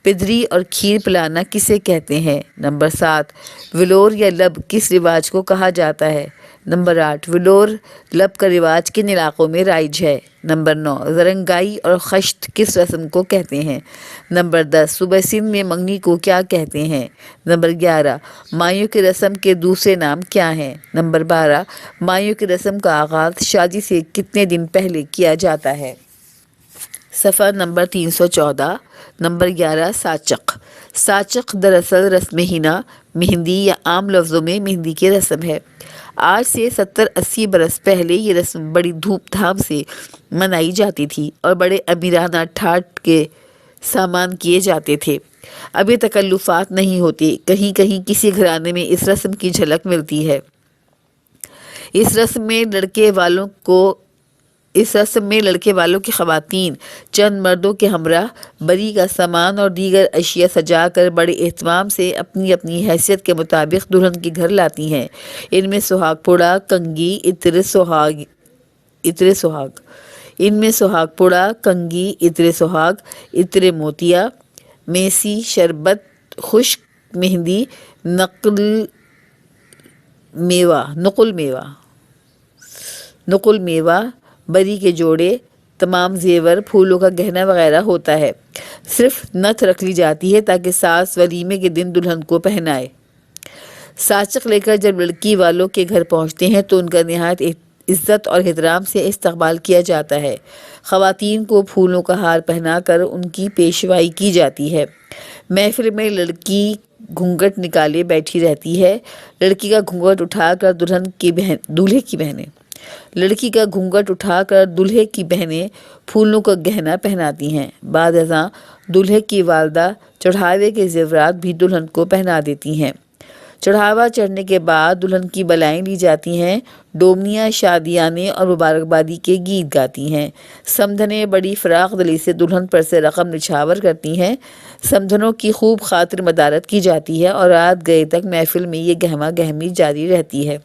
پدری اور کھیر پلانا کسے کہتے ہیں؟ نمبر 7 ولور یا لب کس رواج کو کہا جاتا ہے؟ نمبر 8 ولور لب کا رواج کن علاقوں میں رائج ہے؟ نمبر 9 زرنگائی اور خشت کس رسم کو کہتے ہیں؟ نمبر 10 صوبہ سندھ میں منگنی کو کیا کہتے ہیں؟ نمبر 11 مائیوں کی رسم کے دوسرے نام کیا ہیں؟ نمبر 12 مائیوں کی رسم کا آغاز شادی سے کتنے دن پہلے کیا جاتا ہے؟ صفحہ نمبر 314، نمبر 11 ساچق۔ ساچق دراصل رسم حنا، مہندی یا عام لفظوں میں مہندی کی رسم ہے۔ آج سے 70-80 برس پہلے یہ رسم بڑی دھوم دھام سے منائی جاتی تھی اور بڑے امیرانہ ٹھاٹ کے سامان کیے جاتے تھے۔ اب یہ تکلفات نہیں ہوتے، کہیں کہیں کسی گھرانے میں اس رسم کی جھلک ملتی ہے۔ اس رسم میں لڑکے والوں کی خواتین چند مردوں کے ہمراہ بری کا سامان اور دیگر اشیاء سجا کر بڑے اہتمام سے اپنی اپنی حیثیت کے مطابق دلہن کے گھر لاتی ہیں۔ ان میں سہاگ پوڑا، کنگھی، عطر سہاگ، عطر موتیا، میسی، شربت، خشک مہندی، نقل میوہ، بری کے جوڑے، تمام زیور، پھولوں کا گہنا وغیرہ ہوتا ہے۔ صرف نتھ رکھ لی جاتی ہے تاکہ ساس ولیمے کے دن دلہن کو پہنائے۔ ساچق لے کر جب لڑکی والوں کے گھر پہنچتے ہیں تو ان کا نہایت عزت اور احترام سے استقبال کیا جاتا ہے۔ خواتین کو پھولوں کا ہار پہنا کر ان کی پیشوائی کی جاتی ہے۔ محفل میں لڑکی گھونگھٹ نکالے بیٹھی رہتی ہے۔ لڑکی کا گھونگھٹ اٹھا کر دولہے کی بہنیں پھولوں کا گہنا پہناتی ہیں۔ بعد ازاں دولہے کی والدہ چڑھاوے کے زیورات بھی دلہن کو پہنا دیتی ہیں۔ چڑھاوا چڑھنے کے بعد دلہن کی بلائیں لی جاتی ہیں۔ ڈومنیاں شادیانے اور مبارکبادی کے گیت گاتی ہیں۔ سمدھنیں بڑی فراخ دلی سے دلہن پر سے رقم نچھاور کرتی ہیں۔ سمدھنوں کی خوب خاطر مدارت کی جاتی ہے اور رات گئے تک محفل میں یہ گہما گہمی جاری رہتی ہے۔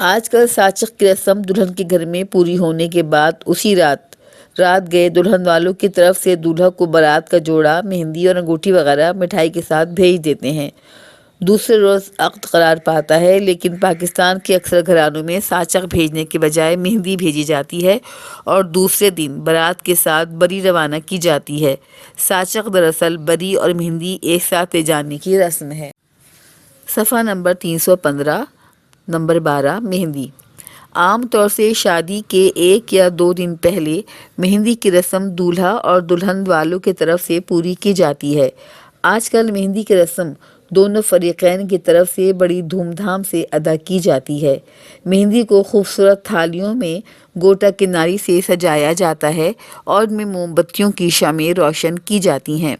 آج کل ساچق کی رسم دلہن کے گھر میں پوری ہونے کے بعد اسی رات گئے دلہن والوں کی طرف سے دولہا کو بارات کا جوڑا، مہندی اور انگوٹھی وغیرہ مٹھائی کے ساتھ بھیج دیتے ہیں۔ دوسرے روز عقد قرار پاتا ہے، لیکن پاکستان کے اکثر گھرانوں میں ساچق بھیجنے کے بجائے مہندی بھیجی جاتی ہے اور دوسرے دن بارات کے ساتھ بری روانہ کی جاتی ہے۔ ساچق دراصل بری اور مہندی ایک ساتھ لے جانے کی رسم ہے۔ صفحہ نمبر 315، نمبر 12 مہندی۔ عام طور سے شادی کے 1 یا 2 دن پہلے مہندی کی رسم دولہا اور دلہن والوں کی طرف سے پوری کی جاتی ہے۔ آج کل مہندی کی رسم دونوں فریقین کی طرف سے بڑی دھوم دھام سے ادا کی جاتی ہے۔ مہندی کو خوبصورت تھالیوں میں گوٹا کناری سے سجایا جاتا ہے اور ان میں موم بتیوں کی شمعیں روشن کی جاتی ہیں۔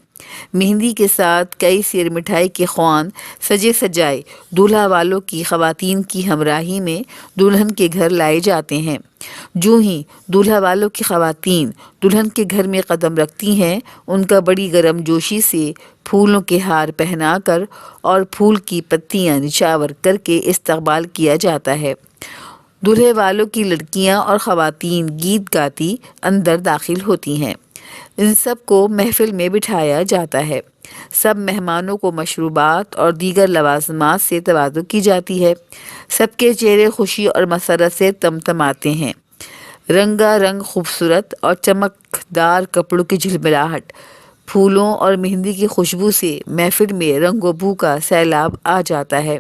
مہندی کے ساتھ کئی سیر مٹھائی کے خوان سجے سجائے دولہا والوں کی خواتین کی ہمراہی میں دلہن کے گھر لائے جاتے ہیں۔ جو ہی دولہا والوں کی خواتین دلہن کے گھر میں قدم رکھتی ہیں، ان کا بڑی گرم جوشی سے پھولوں کے ہار پہنا کر اور پھول کی پتیاں نچھاور کر کے استقبال کیا جاتا ہے۔ دولہے والوں کی لڑکیاں اور خواتین گیت گاتی اندر داخل ہوتی ہیں۔ ان سب کو محفل میں بٹھایا جاتا ہے۔ سب مہمانوں کو مشروبات اور دیگر لوازمات سے توازو کی جاتی ہے۔ سب کے چہرے خوشی اور مسرت سے تمتماتے ہیں۔ رنگا رنگ خوبصورت اور چمکدار کپڑوں کی جھلملاہٹ، پھولوں اور مہندی کی خوشبو سے محفل میں رنگ و بو کا سیلاب آ جاتا ہے۔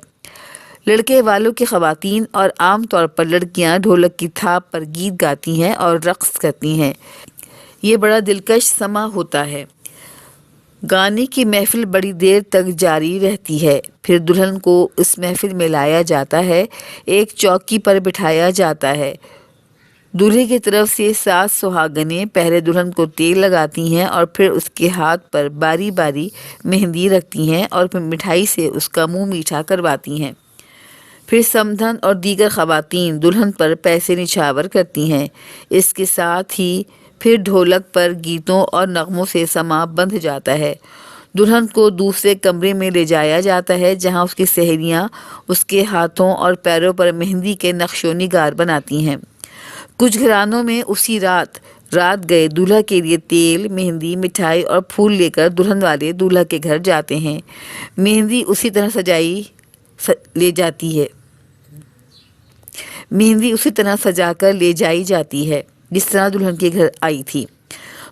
لڑکے والوں کی خواتین اور عام طور پر لڑکیاں ڈھولک کی تھاپ پر گیت گاتی ہیں اور رقص کرتی ہیں۔ یہ بڑا دلکش سما ہوتا ہے۔ گانے کی محفل بڑی دیر تک جاری رہتی ہے۔ پھر دلہن کو اس محفل میں لایا جاتا ہے، ایک چوکی پر بٹھایا جاتا ہے۔ دولہے کی طرف سے ساس سہاگنیں پہلے دلہن کو تیل لگاتی ہیں اور پھر اس کے ہاتھ پر باری باری مہندی رکھتی ہیں اور پھر مٹھائی سے اس کا منہ میٹھا کرواتی ہیں۔ پھر سمدھن اور دیگر خواتین دلہن پر پیسے نچھاور کرتی ہیں۔ اس کے ساتھ ہی پھر ڈھولک پر گیتوں اور نغموں سے سما بندھ جاتا ہے۔ دلہن کو دوسرے کمرے میں لے جایا جاتا ہے جہاں اس کی سہیلیاں اس کے ہاتھوں اور پیروں پر مہندی کے نقش و نگار بناتی ہیں۔ کچھ گھرانوں میں اسی رات گئے دولہا کے لیے تیل، مہندی، مٹھائی اور پھول لے کر دلہن والے دولہا کے گھر جاتے ہیں۔ مہندی اسی طرح سجا کر لے جائی جاتی ہے جس طرح دلہن کے گھر آئی تھی۔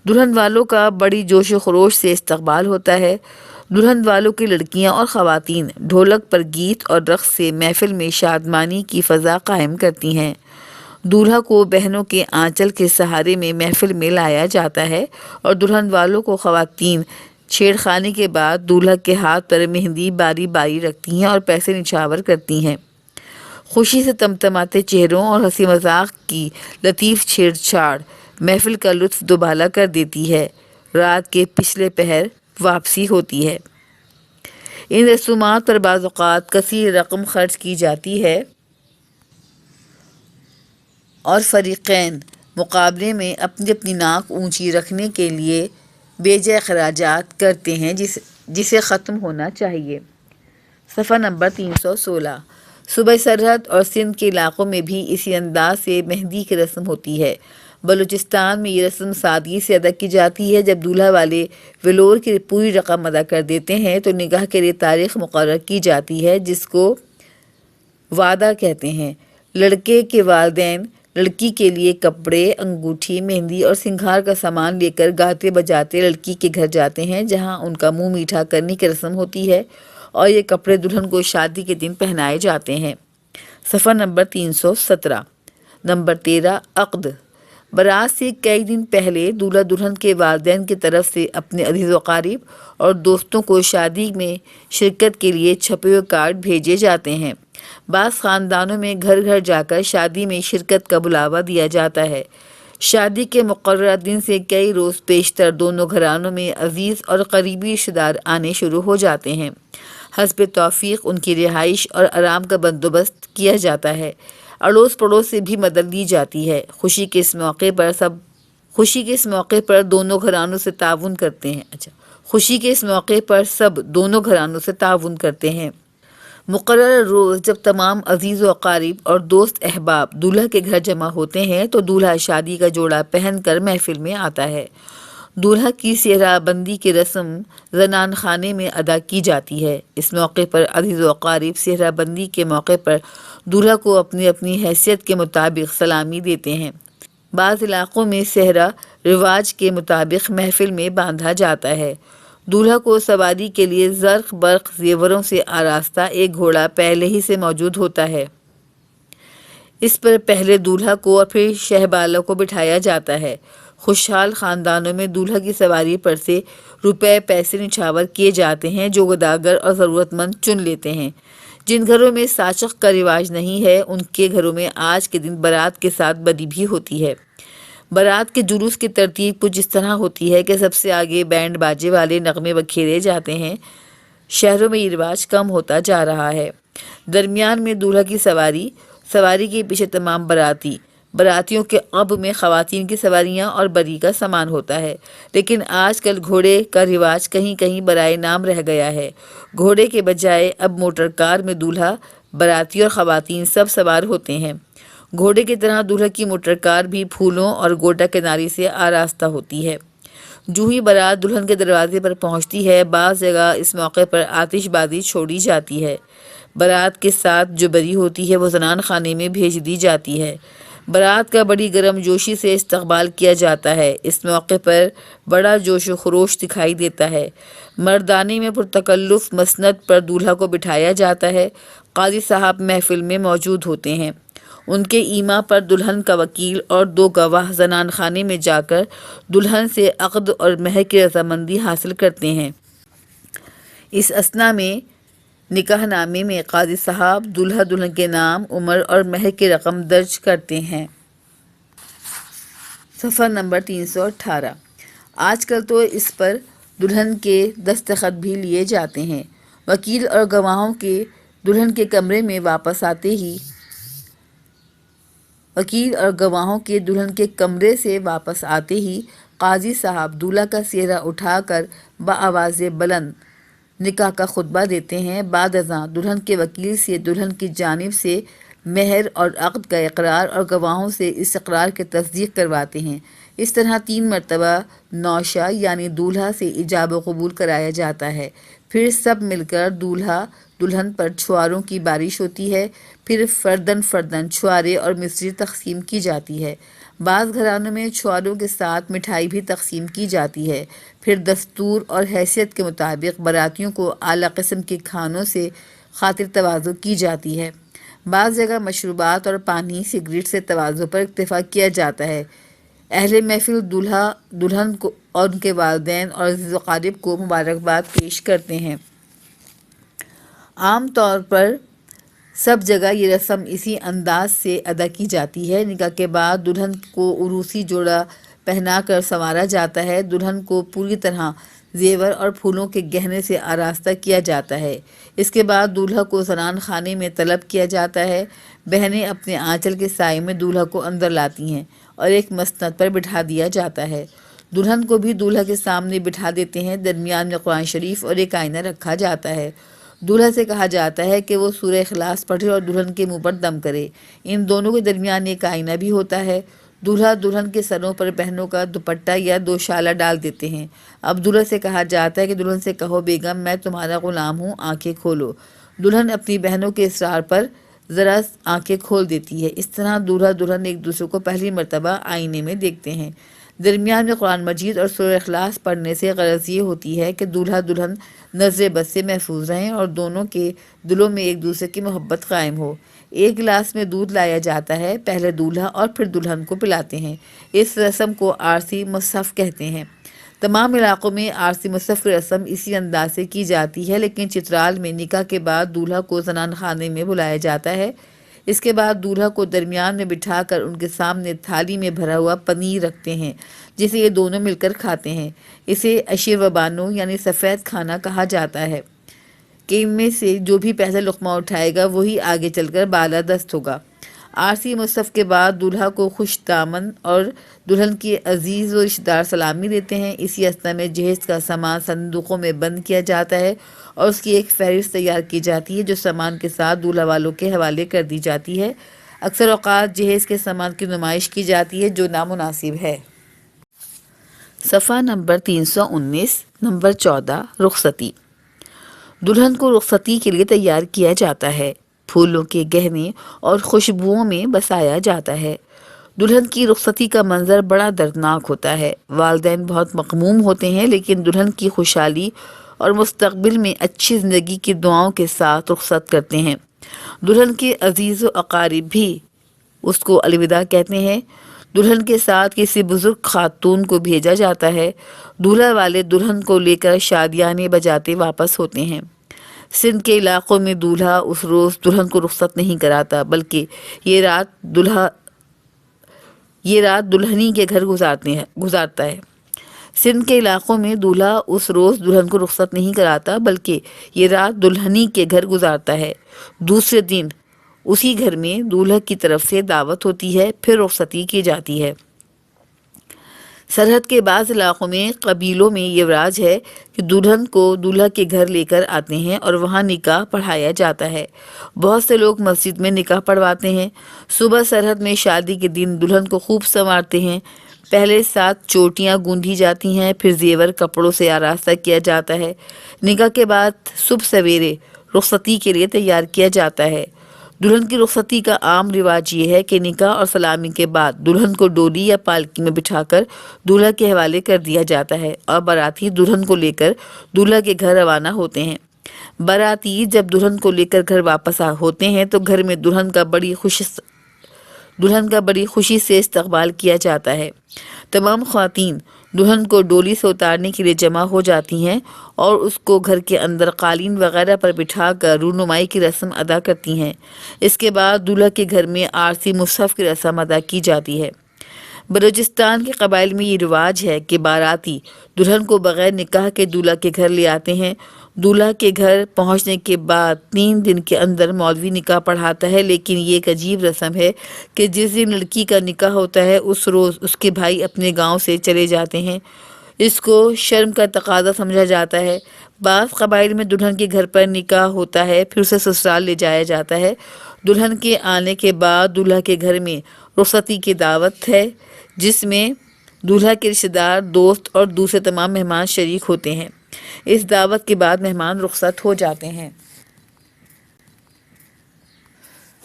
دلہن والوں کا بڑی جوش و خروش سے استقبال ہوتا ہے۔ دلہن والوں کی لڑکیاں اور خواتین ڈھولک پر گیت اور رقص سے محفل میں شادمانی کی فضا قائم کرتی ہیں۔ دولہا کو بہنوں کے آنچل کے سہارے میں محفل میں لایا جاتا ہے اور دلہن والوں کو خواتین چھیڑخانی کے بعد دولہا کے ہاتھ پر مہندی باری باری رکھتی ہیں اور پیسے نچھاور کرتی ہیں۔ خوشی سے تمتماتے چہروں اور ہنسی مذاق کی لطیف چھیڑ چھاڑ محفل کا لطف دوبالا کر دیتی ہے۔ رات کے پچھلے پہر واپسی ہوتی ہے۔ ان رسومات پر بعض اوقات کثیر رقم خرچ کی جاتی ہے اور فریقین مقابلے میں اپنی اپنی ناک اونچی رکھنے کے لیے بیجا اخراجات کرتے ہیں جسے ختم ہونا چاہیے۔ صفحہ نمبر 316۔ صوبہ سرحد اور سندھ کے علاقوں میں بھی اسی انداز سے مہندی کی رسم ہوتی ہے۔ بلوچستان میں یہ رسم سادگی سے ادا کی جاتی ہے۔ جب دولہا والے ولور کی پوری رقم ادا کر دیتے ہیں تو نکاح کے لیے تاریخ مقرر کی جاتی ہے جس کو وعدہ کہتے ہیں۔ لڑکے کے والدین لڑکی کے لیے کپڑے، انگوٹھی، مہندی اور سنگھار کا سامان لے کر گاتے بجاتے لڑکی کے گھر جاتے ہیں جہاں ان کا منہ میٹھا کرنے کی رسم ہوتی ہے اور یہ کپڑے دلہن کو شادی کے دن پہنائے جاتے ہیں۔ صفحہ نمبر 317۔ نمبر 13، عقد۔ برات سے کئی دن پہلے دولہا دلہن کے والدین کی طرف سے اپنے عزیز و اقارب اور دوستوں کو شادی میں شرکت کے لیے چھپے ہوئے کارڈ بھیجے جاتے ہیں۔ بعض خاندانوں میں گھر گھر جا کر شادی میں شرکت کا بلاوا دیا جاتا ہے۔ شادی کے مقررہ دن سے کئی روز پیشتر دونوں گھرانوں میں عزیز اور قریبی رشتہ دار آنے شروع ہو جاتے ہیں۔ حسب توفیق ان کی رہائش اور آرام کا بندوبست کیا جاتا ہے۔ اڑوس پڑوس سے بھی مدد لی جاتی ہے۔ خوشی کے اس موقع پر دونوں گھرانوں سے تعاون کرتے ہیں۔ خوشی کے اس موقع پر سب دونوں گھرانوں سے تعاون کرتے ہیں۔ مقررہ روز جب تمام عزیز و اقارب اور دوست احباب دولہا کے گھر جمع ہوتے ہیں تو دولہا شادی کا جوڑا پہن کر محفل میں آتا ہے۔ دولہا کی صحرا بندی کی رسم زنان خانے میں ادا کی جاتی ہے۔ اس موقع پر عزیز و اقارب صحرا بندی کے موقع پر دولہا کو اپنی اپنی حیثیت کے مطابق سلامی دیتے ہیں۔ بعض علاقوں میں صحرا رواج کے مطابق محفل میں باندھا جاتا ہے۔ دولہا کو سواری کے لیے زرق برق زیوروں سے آراستہ ایک گھوڑا پہلے ہی سے موجود ہوتا ہے۔ اس پر پہلے دولہا کو اور پھر شہبالوں کو بٹھایا جاتا ہے۔ خوشحال خاندانوں میں دولہا کی سواری پر سے روپے پیسے نچھاور کیے جاتے ہیں جو گداگر اور ضرورت مند چن لیتے ہیں۔ جن گھروں میں ساچق کا رواج نہیں ہے ان کے گھروں میں آج کے دن بارات کے ساتھ بدی بھی ہوتی ہے۔ بارات کے جلوس کی ترتیب کچھ اس طرح ہوتی ہے کہ سب سے آگے بینڈ باجے والے نغمے بکھیرے جاتے ہیں۔ شہروں میں یہ رواج کم ہوتا جا رہا ہے۔ درمیان میں دولہا کی سواری کے پیچھے تمام براتیوں کے عقب میں خواتین کی سواریاں اور بری کا سامان ہوتا ہے۔ لیکن آج کل گھوڑے کا رواج کہیں کہیں برائے نام رہ گیا ہے۔ گھوڑے کے بجائے اب موٹر کار میں دولہا، باراتی اور خواتین سب سوار ہوتے ہیں۔ گھوڑے کی طرح دولہا کی موٹر کار بھی پھولوں اور گوٹا کناری سے آراستہ ہوتی ہے۔ جو ہی بارات دلہن کے دروازے پر پہنچتی ہے بعض جگہ اس موقع پر آتش بازی چھوڑی جاتی ہے۔ بارات کے ساتھ جو بری ہوتی ہے وہ زنان خانے میں بھیج دی جاتی ہے۔ بارات کا بڑی گرم جوشی سے استقبال کیا جاتا ہے۔ اس موقع پر بڑا جوش و خروش دکھائی دیتا ہے۔ مردانے میں پرتکلف مسند پر دولہا کو بٹھایا جاتا ہے۔ قاضی صاحب محفل میں موجود ہوتے ہیں۔ ان کے ایما پر دلہن کا وکیل اور 2 گواہ زنان خانے میں جا کر دلہن سے عقد اور مہر کی رضامندی حاصل کرتے ہیں۔ اس اثنا میں نکاح نامے میں قاضی صاحب دولہا دلہن کے نام، عمر اور مہر کی رقم درج کرتے ہیں۔ صفحہ نمبر 318۔ آج کل تو اس پر دلہن کے دستخط بھی لیے جاتے ہیں۔ وکیل اور گواہوں کے دلہن کے کمرے سے واپس آتے ہی قاضی صاحب دولہا کا سہرا اٹھا کر بآواز بلند نکاح کا خطبہ دیتے ہیں۔ بعد ازاں دلہن کے وکیل سے دلہن کی جانب سے مہر اور عقد کا اقرار اور گواہوں سے اس اقرار کی تصدیق کرواتے ہیں۔ اس طرح 3 مرتبہ نوشہ یعنی دولہا سے ایجاب و قبول کرایا جاتا ہے۔ پھر سب مل کر دولہا دلہن پر چھواروں کی بارش ہوتی ہے۔ پھر فردن چھوارے اور مصری تقسیم کی جاتی ہے۔ بعض گھرانوں میں چھواروں کے ساتھ مٹھائی بھی تقسیم کی جاتی ہے۔ پھر دستور اور حیثیت کے مطابق باراتیوں کو اعلیٰ قسم کے کھانوں سے خاطر تواضع کی جاتی ہے۔ بعض جگہ مشروبات اور پانی سگریٹ سے تواضع پر اکتفا کیا جاتا ہے۔ اہل محفل دولہا دلہن کو اور ان کے والدین اور عزیز و اقارب کو مبارکباد پیش کرتے ہیں۔ عام طور پر سب جگہ یہ رسم اسی انداز سے ادا کی جاتی ہے۔ نکاح کے بعد دلہن کو عروسی جوڑا پہنا کر سنوارا جاتا ہے۔ دلہن کو پوری طرح زیور اور پھولوں کے گہنے سے آراستہ کیا جاتا ہے۔ اس کے بعد دولہا کو زنان خانے میں طلب کیا جاتا ہے۔ بہنیں اپنے آنچل کے سائے میں دولہا کو اندر لاتی ہیں اور ایک مسند پر بٹھا دیا جاتا ہے۔ دلہن کو بھی دولہا کے سامنے بٹھا دیتے ہیں۔ درمیان میں قرآن شریف اور ایک آئینہ رکھا جاتا ہے۔ دولہا سے کہا جاتا ہے کہ وہ سورہ اخلاص پڑھے اور دلہن کے منہ پر دم کرے۔ ان دونوں کے درمیان ایک آئینہ بھی ہوتا ہے۔ دولہا دلہن کے سروں پر بہنوں کا دوپٹہ یا دوشالہ ڈال دیتے ہیں۔ اب دولہا سے کہا جاتا ہے کہ دلہن سے کہو بیگم میں تمہارا غلام ہوں، آنکھیں کھولو۔ دلہن اپنی بہنوں کے اصرار پر ذرا آنکھیں کھول دیتی ہے۔ اس طرح دولہا دلہن ایک دوسرے کو پہلی مرتبہ آئینے میں دیکھتے ہیں۔ درمیان میں قرآن مجید اور سورہ اخلاص پڑھنے سے غرض یہ ہوتی ہے کہ دولہا دلہن نظر بد سے محفوظ رہیں اور دونوں کے دلوں میں ایک دوسرے کی محبت قائم ہو۔ ایک گلاس میں دودھ لایا جاتا ہے، پہلے دولہا اور پھر دلہن کو پلاتے ہیں۔ اس رسم کو عارسی مصحف کہتے ہیں۔ تمام علاقوں میں عارسی مصحف کی رسم اسی انداز سے کی جاتی ہے، لیکن چترال میں نکاح کے بعد دولہا کو زنان خانے میں بلایا جاتا ہے۔ اس کے بعد دولہا کو درمیان میں بٹھا کر ان کے سامنے تھالی میں بھرا ہوا پنیر رکھتے ہیں، جسے یہ دونوں مل کر کھاتے ہیں۔ اسے عشیر و بانو یعنی سفید کھانا کہا جاتا ہے کہ ان میں سے جو بھی پہلا لقمہ اٹھائے گا وہی آگے چل کر بالادست ہوگا۔ عارسی مصحف کے بعد دولہا کو خوش دامن اور دلہن کے عزیز و رشتہ دار سلامی دیتے ہیں۔ اسی اثنا میں جہیز کا سامان صندوقوں میں بند کیا جاتا ہے اور اس کی ایک فہرست تیار کی جاتی ہے جو سامان کے ساتھ دولہا والوں کے حوالے کر دی جاتی ہے۔ اکثر اوقات جہیز کے سامان کی نمائش کی جاتی ہے جو نامناسب ہے۔ صفحہ نمبر 319 نمبر 14 رخصتی۔ دلہن کو رخصتی کے لیے تیار کیا جاتا ہے، پھولوں کے گہنے اور خوشبوؤں میں بسایا جاتا ہے۔ دلہن کی رخصتی کا منظر بڑا دردناک ہوتا ہے۔ والدین بہت مغموم ہوتے ہیں، لیکن دلہن کی خوشحالی اور مستقبل میں اچھی زندگی کی دعاؤں کے ساتھ رخصت کرتے ہیں۔ دلہن کے عزیز و اقارب بھی اس کو الوداع کہتے ہیں۔ دلہن کے ساتھ کسی بزرگ خاتون کو بھیجا جاتا ہے۔ دولہا والے دلہن کو لے کر شادیانے بجاتے واپس ہوتے ہیں۔ سندھ کے علاقوں میں دولہا اس روز دلہن کو رخصت نہیں کراتا، بلکہ یہ رات دلہنی کے گھر گزارتا ہے۔ سندھ کے علاقوں میں دولہا اس روز دلہن کو رخصت نہیں کراتا، بلکہ یہ رات دلہنی کے گھر گزارتا ہے۔ دوسرے دن اسی گھر میں دولہا کی طرف سے دعوت ہوتی ہے، پھر رخصتی کی جاتی ہے۔ سرحد کے بعض علاقوں میں قبیلوں میں یہ رواج ہے کہ دلہن کو دولہا کے گھر لے کر آتے ہیں اور وہاں نکاح پڑھایا جاتا ہے۔ بہت سے لوگ مسجد میں نکاح پڑھواتے ہیں۔ صبح سرحد میں شادی کے دن دلہن کو خوب سنوارتے ہیں۔ پہلے 7 چوٹیاں گوندھی جاتی ہیں، پھر زیور کپڑوں سے آراستہ کیا جاتا ہے۔ نکاح کے بعد صبح سویرے رخصتی کے لیے تیار کیا جاتا ہے۔ دلہن کی رخصتی کا عام رواج یہ ہے کہ نکاح اور سلامی کے بعد دلہن کو ڈولی یا پالکی میں بٹھا کر دولہا کے حوالے کر دیا جاتا ہے اور باراتی دلہن کو لے کر دولہا کے گھر روانہ ہوتے ہیں۔ باراتی جب دلہن کو لے کر گھر واپس ہوتے ہیں تو گھر میں دلہن کا بڑی خوشی سے استقبال کیا جاتا ہے۔ تمام خواتین دلہن کو ڈولی سے اتارنے کے لیے جمع ہو جاتی ہیں اور اس کو گھر کے اندر قالین وغیرہ پر بٹھا کر رونمائی کی رسم ادا کرتی ہیں۔ اس کے بعد دولہا کے گھر میں عارسی مصحف کی رسم ادا کی جاتی ہے۔ بلوچستان کے قبائل میں یہ رواج ہے کہ باراتی دلہن کو بغیر نکاح کے دولہا کے گھر لے آتے ہیں۔ دولہا کے گھر پہنچنے کے بعد 3 دن کے اندر مولوی نکاح پڑھاتا ہے، لیکن یہ ایک عجیب رسم ہے کہ جس دن لڑکی کا نکاح ہوتا ہے اس روز اس کے بھائی اپنے گاؤں سے چلے جاتے ہیں۔ اس کو شرم کا تقاضا سمجھا جاتا ہے۔ بعض قبائل میں دلہن کے گھر پر نکاح ہوتا ہے، پھر اسے سسرال لے جایا جاتا ہے۔ دلہن کے آنے کے بعد دولہا کے گھر میں رخصتی کی دعوت ہے، جس میں دولہا کے رشتہ دار، دوست اور دوسرے تمام مہمان شریک ہوتے ہیں۔ اس دعوت کے بعد مہمان رخصت ہو جاتے ہیں۔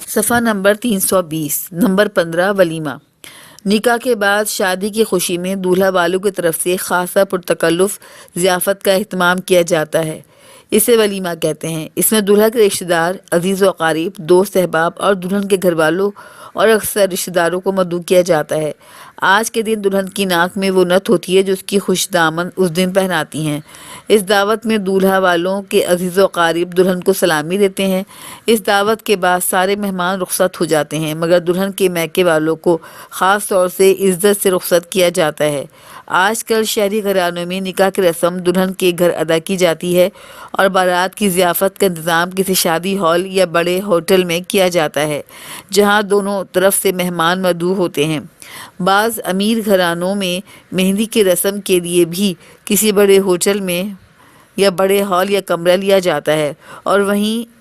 صفحہ نمبر 320 نمبر 15 ولیمہ۔ نکاح کے بعد شادی کی خوشی میں دولہا والوں کی طرف سے خاصہ پرتکلف ضیافت کا اہتمام کیا جاتا ہے۔ اسے ولیمہ کہتے ہیں۔ اس میں دولہا کے رشتہ دار، عزیز و اقارب، دوست احباب اور دلہن کے گھر والوں اور اکثر رشتہ داروں کو مدعو کیا جاتا ہے۔ آج کے دن دلہن کی ناک میں وہ نت ہوتی ہے جو اس کی خوش دامن اس دن پہناتی ہیں۔ اس دعوت میں دولہا والوں کے عزیز و اقارب دلہن کو سلامی دیتے ہیں۔ اس دعوت کے بعد سارے مہمان رخصت ہو جاتے ہیں، مگر دلہن کے میکے والوں کو خاص طور سے عزت سے رخصت کیا جاتا ہے۔ آج کل شہری گھرانوں میں نکاح کی رسم دلہن کے گھر ادا کی جاتی ہے اور بارات کی ضیافت کا انتظام کسی شادی ہال یا بڑے ہوٹل میں کیا جاتا ہے جہاں دونوں طرف سے مہمان مدعو ہوتے ہیں۔ بعض امیر گھرانوں میں مہندی کی رسم کے لیے بھی کسی بڑے ہوٹل میں یا بڑے ہال یا کمرہ لیا جاتا ہے اور وہیں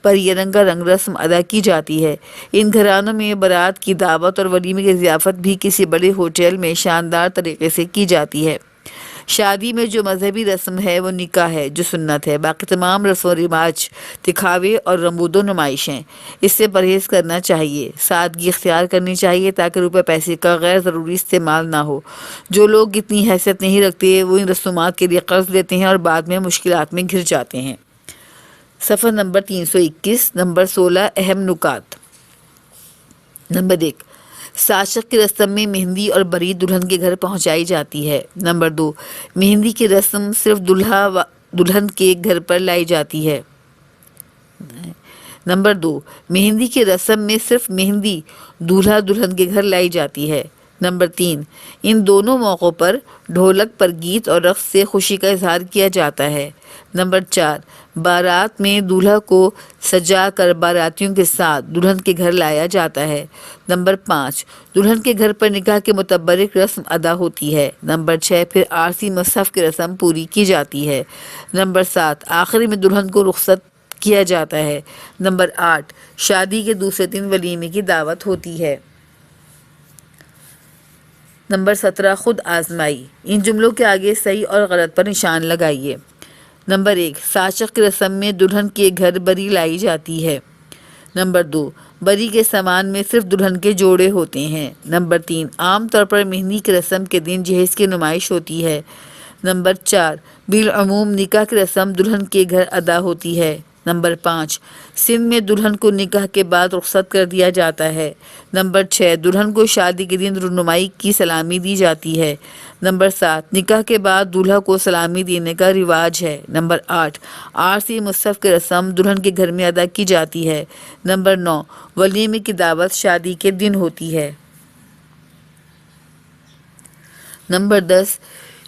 پر یہ رنگا رنگ رسم ادا کی جاتی ہے۔ ان گھرانوں میں بارات کی دعوت اور ولیمے کی ضیافت بھی کسی بڑے ہوٹل میں شاندار طریقے سے کی جاتی ہے۔ شادی میں جو مذہبی رسم ہے وہ نکاح ہے جو سنت ہے، باقی تمام رسم و رواج دکھاوے اور رمود و نمائش ہیں۔ اس سے پرہیز کرنا چاہیے، سادگی اختیار کرنی چاہیے تاکہ روپے پیسے کا غیر ضروری استعمال نہ ہو۔ جو لوگ اتنی حیثیت نہیں رکھتے وہ ان رسومات کے لیے قرض لیتے ہیں اور بعد میں مشکلات میں گھر جاتے ہیں۔ صفحہ نمبر 321، نمبر 16 اہم نکات۔ نمبر 1، ساشق کی رسم میں مہندی اور بری دلہن کے گھر پہنچائی جاتی ہے۔ نمبر 2، مہندی کی رسم صرف دلہا و دلہن کے گھر پر لائی جاتی ہے۔ نمبر 2، مہندی کی رسم میں صرف مہندی دولہا دلہن کے گھر لائی جاتی ہے۔ نمبر 3، ان دونوں موقعوں پر ڈھولک پر گیت اور رقص سے خوشی کا اظہار کیا جاتا ہے۔ نمبر 4، بارات میں دولہا کو سجا کر باراتیوں کے ساتھ دلہن کے گھر لایا جاتا ہے۔ نمبر 5، دلہن کے گھر پر نکاح کے متبرک رسم ادا ہوتی ہے۔ نمبر 6، پھر عارسی مصحف کی رسم پوری کی جاتی ہے۔ نمبر 7، آخری میں دلہن کو رخصت کیا جاتا ہے۔ نمبر 8، شادی کے دوسرے دن ولیمے کی دعوت ہوتی ہے۔ نمبر 17، خود آزمائی۔ ان جملوں کے آگے صحیح اور غلط پر نشان لگائیے۔ نمبر 1، ساشق کی رسم میں دلہن کے گھر بری لائی جاتی ہے۔ نمبر 2، بری کے سامان میں صرف دلہن کے جوڑے ہوتے ہیں۔ نمبر 3، عام طور پر مہندی کی رسم کے دن جہیز کی نمائش ہوتی ہے۔ نمبر 4، بالعموم نکاح کی رسم دلہن کے گھر ادا ہوتی ہے۔ نمبر 5، سندھ میں دلہن کو نکاح کے بعد رخصت کر دیا جاتا ہے۔ نمبر 6، دلہن کو شادی کے دن رونمائی کی سلامی دی جاتی ہے۔ نمبر 7، نکاح کے بعد دولہا کو سلامی دینے کا رواج ہے۔ نمبر 8، عارسی مصحف کی رسم دلہن کے گھر میں ادا کی جاتی ہے۔ نمبر 9، ولیمے کی دعوت شادی کے دن ہوتی ہے۔ نمبر 10،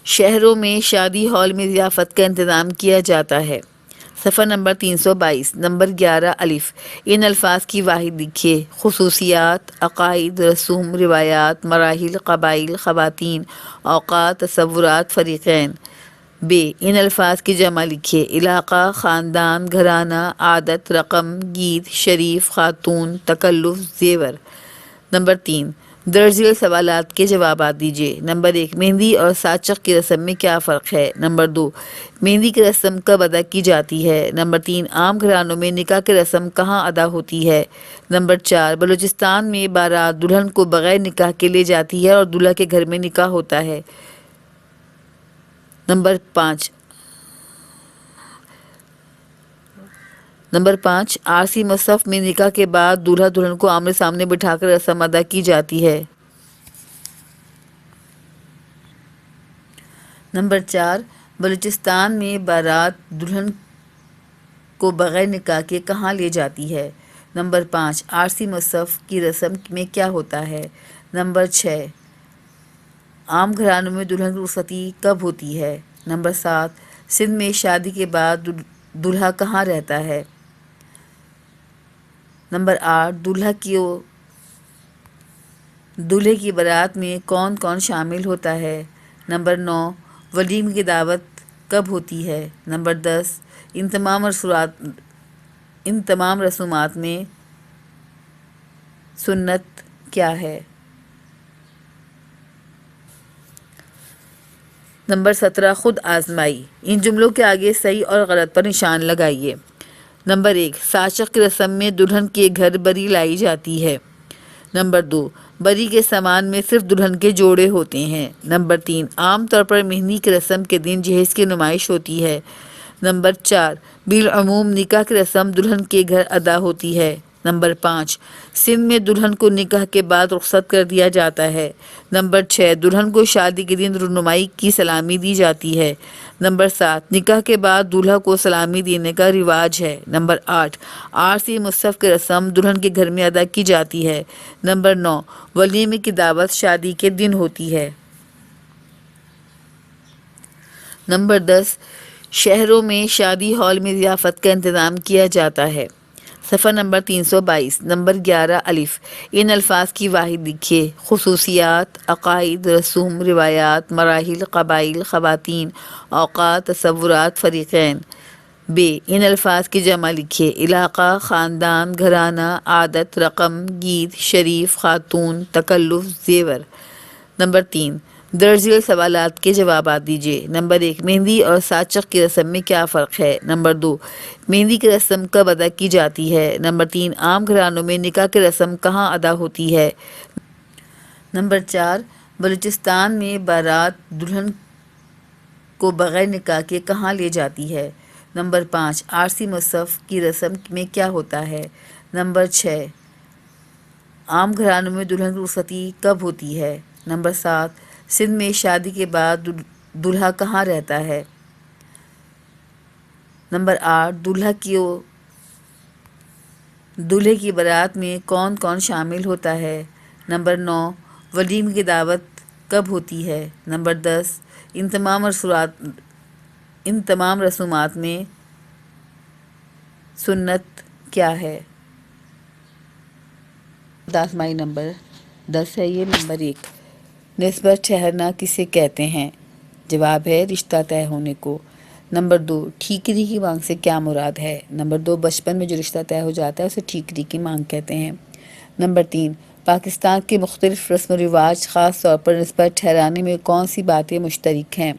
شہروں میں شادی ہال میں ضیافت کا انتظام کیا جاتا ہے۔ صفحہ نمبر 322، نمبر 11 الف، ان الفاظ کی واحد لکھیے۔ خصوصیات، عقائد، رسوم، روایات، مراحل، قبائل، خواتین، اوقات، تصورات، فریقین۔ ب، ان الفاظ کی جمع لکھیے۔ علاقہ، خاندان، گھرانہ، عادت، رقم، گیت، شریف، خاتون، تکلف، زیور۔ نمبر 3، درج ذیل سوالات کے جوابات دیجیے۔ نمبر 1، مہندی اور ساچق کی رسم میں کیا فرق ہے؟ نمبر 2، مہندی کی رسم کب ادا کی جاتی ہے؟ نمبر 3، عام گھرانوں میں نکاح کی رسم کہاں ادا ہوتی ہے؟ نمبر 4، بلوچستان میں بارات دلہن کو بغیر نکاح کے لے جاتی ہے اور دولہا کے گھر میں نکاح ہوتا ہے۔ نمبر 5، عارسی مصحف میں نکاح کے بعد دولہا دلہن کو آمنے سامنے بٹھا کر رسم ادا کی جاتی ہے۔ نمبر 4، بلوچستان میں بارات دلہن کو بغیر نکاح کے کہاں لے جاتی ہے؟ نمبر 5، عارسی مصحف کی رسم میں کیا ہوتا ہے؟ نمبر 6، عام گھرانوں میں دلہن کی رخصتی کب ہوتی ہے؟ نمبر 7، سندھ میں شادی کے بعد دولہا کہاں رہتا ہے؟ نمبر 8، دولہے کی بارات میں کون کون شامل ہوتا ہے؟ نمبر 9، ولیمے کی دعوت کب ہوتی ہے؟ نمبر 10، ان تمام رسومات میں سنت کیا ہے؟ نمبر 17، خود آزمائی۔ ان جملوں کے آگے صحیح اور غلط پر نشان لگائیے۔ نمبر 1، ساشق کی رسم میں دلہن کے گھر بری لائی جاتی ہے۔ نمبر 2، بری کے سامان میں صرف دلہن کے جوڑے ہوتے ہیں۔ نمبر 3، عام طور پر مہندی کی رسم کے دن جہیز کی نمائش ہوتی ہے۔ نمبر 4، بالعموم نکاح کی رسم دلہن کے گھر ادا ہوتی ہے۔ نمبر 5، سندھ میں دلہن کو نکاح کے بعد رخصت کر دیا جاتا ہے۔ نمبر 6، دلہن کو شادی کے دن رونمائی کی سلامی دی جاتی ہے۔ نمبر 7، نکاح کے بعد دولہا کو سلامی دینے کا رواج ہے۔ نمبر 8، عارسی مصحف کی رسم دلہن کے گھر میں ادا کی جاتی ہے۔ نمبر 9، ولیمے کی دعوت شادی کے دن ہوتی ہے۔ نمبر 10، شہروں میں شادی ہال میں ضیافت کا انتظام کیا جاتا ہے۔ صفحہ نمبر 322۔ نمبر 11 الف، ان الفاظ کی واحد لکھیے۔ خصوصیات، عقائد، رسوم، روایات، مراحل، قبائل، خواتین، اوقات، تصورات، فریقین۔ ب، ان الفاظ کی جمع لکھیے۔ علاقہ، خاندان، گھرانہ، عادت، رقم، گیت، شریف، خاتون، تکلف، زیور۔ نمبر 3، درج ذیل سوالات کے جوابات دیجیے۔ نمبر 1، مہندی اور ساچک کی رسم میں کیا فرق ہے؟ نمبر 2، مہندی کی رسم کب ادا کی جاتی ہے؟ نمبر 3، عام گھرانوں میں نکاح کی رسم کہاں ادا ہوتی ہے؟ نمبر 4، بلوچستان میں بارات دلہن کو بغیر نکاح کے کہاں لے جاتی ہے؟ نمبر 5، عارسی مصحف کی رسم میں کیا ہوتا ہے؟ نمبر 6، عام گھرانوں میں دلہن کی رخصتی کب ہوتی ہے؟ نمبر 7، سندھ میں شادی کے بعد دولہا کہاں رہتا ہے؟ نمبر 8، دولہے کی بارات میں کون کون شامل ہوتا ہے؟ نمبر 9، ولیمے کی دعوت کب ہوتی ہے؟ نمبر 10، ان تمام رسومات میں سنت کیا ہے؟ داسمائی نمبر 10 ہے یہ۔ نمبر 1، نسبت ٹھہرنا کسے کہتے ہیں؟ جواب ہے رشتہ طے ہونے کو۔ نمبر 2، ٹھیکری کی مانگ سے کیا مراد ہے؟ نمبر 2، بچپن میں جو رشتہ طے ہو جاتا ہے اسے ٹھیکری کی مانگ کہتے ہیں۔ نمبر 3، پاکستان کے مختلف رسم و رواج خاص طور پر نسبت ٹھہرانے میں کون سی باتیں مشترک ہیں؟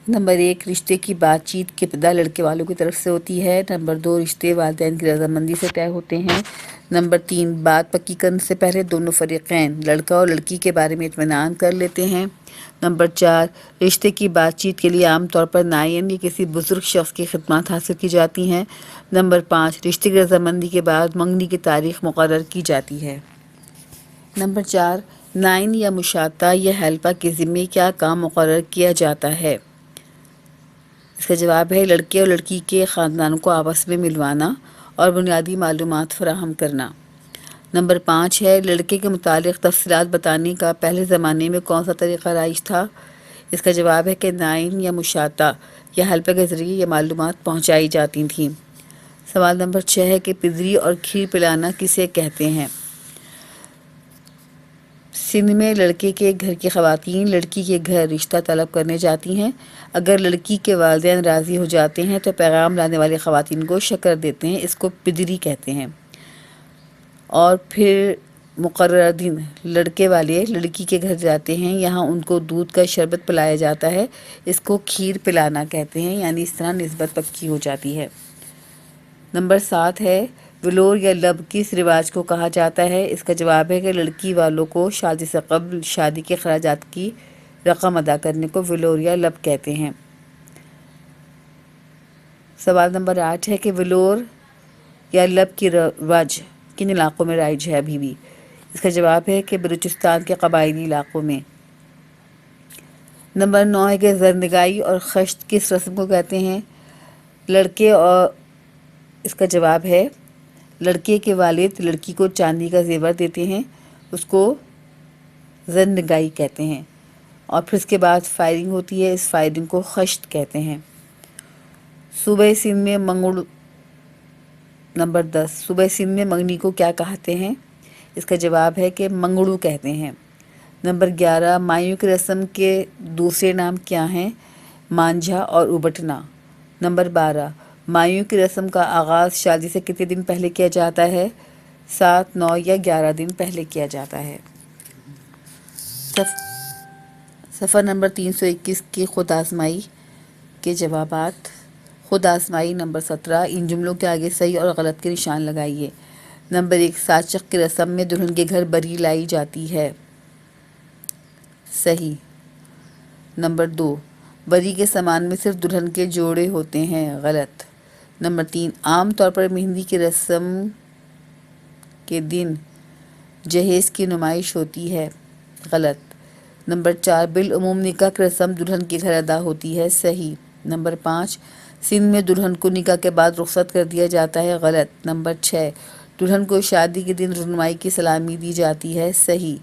نمبر 1، رشتے کی بات چیت کی ابتدا لڑکے والوں کی طرف سے ہوتی ہے۔ نمبر 2، رشتے والدین کی رضامندی سے طے ہوتے ہیں۔ نمبر 3، بات پکی کرنے سے پہلے دونوں فریقین لڑکا اور لڑکی کے بارے میں اطمینان کر لیتے ہیں۔ نمبر 4، رشتے کی بات چیت کے لیے عام طور پر نائن یا کسی بزرگ شخص کی خدمات حاصل کی جاتی ہیں۔ نمبر 5، رشتے کی رضامندی کے بعد منگنی کی تاریخ مقرر کی جاتی ہے۔ نمبر 4، نائن یا مشاطہ یا حلپہ کے ذمے کیا کام مقرر کیا جاتا ہے؟ اس کا جواب ہے لڑکے اور لڑکی کے خاندانوں کو آپس میں ملوانا اور بنیادی معلومات فراہم کرنا۔ نمبر 5 ہے، لڑکے کے متعلق تفصیلات بتانے کا پہلے زمانے میں کون سا طریقہ رائج تھا؟ اس کا جواب ہے کہ نائن یا مشاطہ یا حلپہ کے ذریعے یہ معلومات پہنچائی جاتی تھیں۔ سوال نمبر 6 ہے کہ پدری اور کھیر پلانا کسے کہتے ہیں؟ سندھ میں لڑکے کے گھر کی خواتین لڑکی کے گھر رشتہ طلب کرنے جاتی ہیں۔ اگر لڑکی کے والدین راضی ہو جاتے ہیں تو پیغام لانے والی خواتین کو شکر دیتے ہیں، اس کو پدری کہتے ہیں، اور پھر مقررہ دن لڑکے والے لڑکی کے گھر جاتے ہیں، یہاں ان کو دودھ کا شربت پلایا جاتا ہے، اس کو کھیر پلانا کہتے ہیں، یعنی اس طرح نسبت پکی ہو جاتی ہے۔ نمبر 7 ہے، ولور یا لب کس رواج کو کہا جاتا ہے؟ اس کا جواب ہے کہ لڑکی والوں کو شادی سے قبل شادی کے اخراجات کی رقم ادا کرنے کو ولور یا لب کہتے ہیں۔ سوال نمبر 8 ہے کہ ولور یا لب کی رواج کن علاقوں میں رائج ہے ابھی بھی؟ اس کا جواب ہے کہ بلوچستان کے قبائلی علاقوں میں۔ نمبر 9 ہے کہ زرنگائی اور خشت کس رسم کو کہتے ہیں؟ لڑکے اور اس کا جواب ہے لڑکے کے والد لڑکی کو چاندی کا زیور دیتے ہیں، اس کو زرنگائی کہتے ہیں، اور پھر اس کے بعد فائرنگ ہوتی ہے، اس فائرنگ کو خشت کہتے ہیں۔ صوبہ سندھ میں نمبر 10، صوبہ سندھ میں منگنی کو کیا کہتے ہیں؟ اس کا جواب ہے کہ منگڑو کہتے ہیں۔ نمبر 11، مایوں کی رسم کے دوسرے نام کیا ہیں؟ مانجھا اور ابٹنا۔ نمبر 12، مایوں کی رسم کا آغاز شادی سے کتنے دن پہلے کیا جاتا ہے؟ 7، 9 یا 11 دن پہلے کیا جاتا ہے۔ صفحہ نمبر 321 کی خود آزمائی کے جوابات۔ خود آزمائی نمبر 17، ان جملوں کے آگے صحیح اور غلط کے نشان لگائیے۔ نمبر 1، ساچک کی رسم میں دلہن کے گھر بری لائی جاتی ہے۔ صحیح۔ نمبر 2، بری کے سامان میں صرف دلہن کے جوڑے ہوتے ہیں، غلط۔ نمبر 3، عام طور پر مہندی کی رسم کے دن جہیز کی نمائش ہوتی ہے، غلط۔ نمبر 4، بالعموم نکاح کی رسم دلہن کے گھر ادا ہوتی ہے، صحیح۔ نمبر 5، سندھ میں دلہن کو نکاح کے بعد رخصت کر دیا جاتا ہے، غلط۔ نمبر 6، دلہن کو شادی کے دن رہنمائی کی سلامی دی جاتی ہے، صحیح۔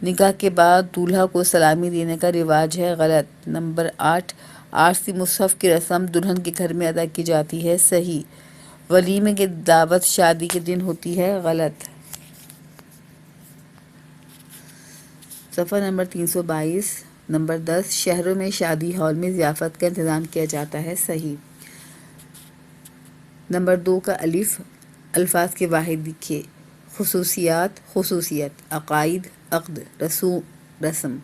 نکاح کے بعد دولہا کو سلامی دینے کا رواج ہے، غلط۔ نمبر 8، عارسی مصحف کی رسم دلہن کے گھر میں ادا کی جاتی ہے، صحیح۔ ولیمے کی دعوت شادی کے دن ہوتی ہے، غلط۔ صفحہ نمبر 322۔ نمبر 10، شہروں میں شادی ہال میں ضیافت کا انتظام کیا جاتا ہے، صحیح۔ نمبر 2 کا الف، الفاظ کے واحد لکھیے۔ خصوصیات، خصوصیت۔ عقائد، عقد۔ رسم،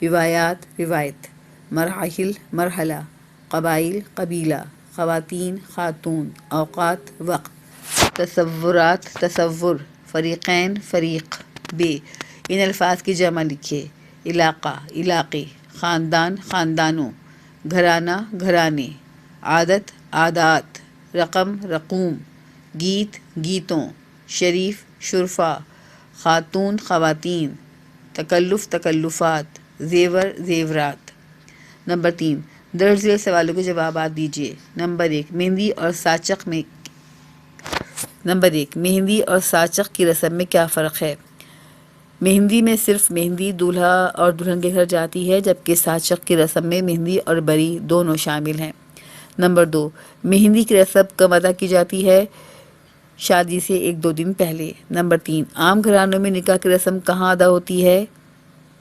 روایات، روایت۔ مراحل، مرحلہ۔ قبائل، قبیلہ۔ خواتین، خاتون۔ اوقات، وقت۔ تصورات، تصور۔ فریقین، فریق۔ ان الفاظ کی جمع لکھیے۔ علاقہ، علاقے۔ خاندان، خاندانوں۔ گھرانہ، گھرانے۔ عادت، عادات۔ رقم، رقوم۔ گیت، گیتوں۔ شریف، شرفا۔ خاتون، خواتین۔ تکلف، تکلفات۔ زیور، زیورات۔ نمبر 3، درج ذیل سوالوں کے جوابات دیجیے۔ نمبر 1، مہندی اور ساچق کی رسم میں کیا فرق ہے؟ مہندی میں صرف مہندی دولہا اور دلہن کے گھر جاتی ہے، جبکہ ساچق کی رسم میں مہندی اور بری دونوں شامل ہیں۔ نمبر 2، مہندی کی رسم کب ادا کی جاتی ہے؟ شادی سے 1-2 دن پہلے۔ نمبر 3، عام گھرانوں میں نکاح کی رسم کہاں ادا ہوتی ہے؟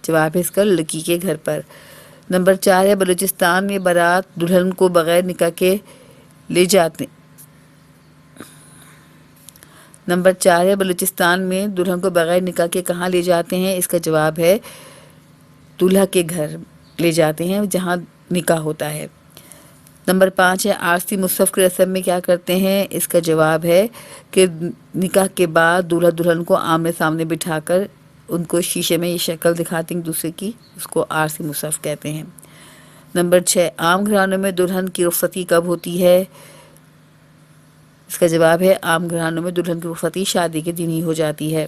جواب ہے اس کا لڑکی کے گھر پر۔ نمبر 4 ہے، بلوچستان میں بارات دلہن کو بغیر نکاح کے لے جاتے بلوچستان میں دلہن کو بغیر نکاح کے کہاں لے جاتے ہیں؟ اس کا جواب ہے دولہا کے گھر لے جاتے ہیں جہاں نکاح ہوتا ہے۔ نمبر 5 ہے، عارسی مصحف کی رسم میں کیا کرتے ہیں؟ اس کا جواب ہے کہ نکاح کے بعد دولہا دلہن کو آمنے سامنے بٹھا کر ان کو شیشے میں یہ شکل دکھاتے ہیں دوسرے کی، اس کو عارسی مصحف کہتے ہیں۔ نمبر 6، عام گھرانوں میں دلہن کی رخصتی کب ہوتی ہے؟ اس کا جواب ہے عام گھرانوں میں دلہن کی رخصتی شادی کے دن ہی ہو جاتی ہے۔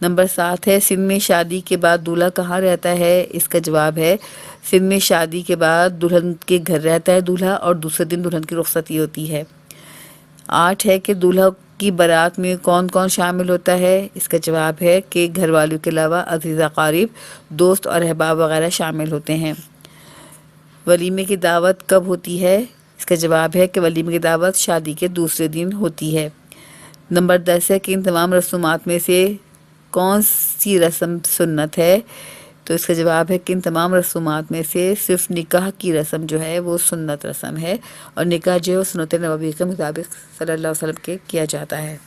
نمبر 7 ہے، سندھ میں شادی کے بعد دولہا کہاں رہتا ہے؟ اس کا جواب ہے سندھ میں شادی کے بعد دلہن کے گھر رہتا ہے دولہا، اور دوسرے دن دلہن کی رخصتی ہوتی ہے۔ 8 ہے کہ دولہا کی بارات میں کون کون شامل ہوتا ہے؟ اس کا جواب ہے کہ گھر والوں کے علاوہ عزیز اقارب، دوست اور احباب وغیرہ شامل ہوتے ہیں۔ ولیمے کی دعوت کب ہوتی ہے؟ اس کا جواب ہے کہ ولیمے کی دعوت شادی کے دوسرے دن ہوتی ہے۔ نمبر 10 ہے کہ ان تمام رسومات میں سے کون سی رسم سنت ہے؟ تو اس کا جواب ہے کہ ان تمام رسومات میں سے صرف نکاح کی رسم جو ہے وہ سنت رسم ہے، اور نکاح جو ہے سنت نبوی کے مطابق صلی اللہ علیہ وسلم کے کیا جاتا ہے۔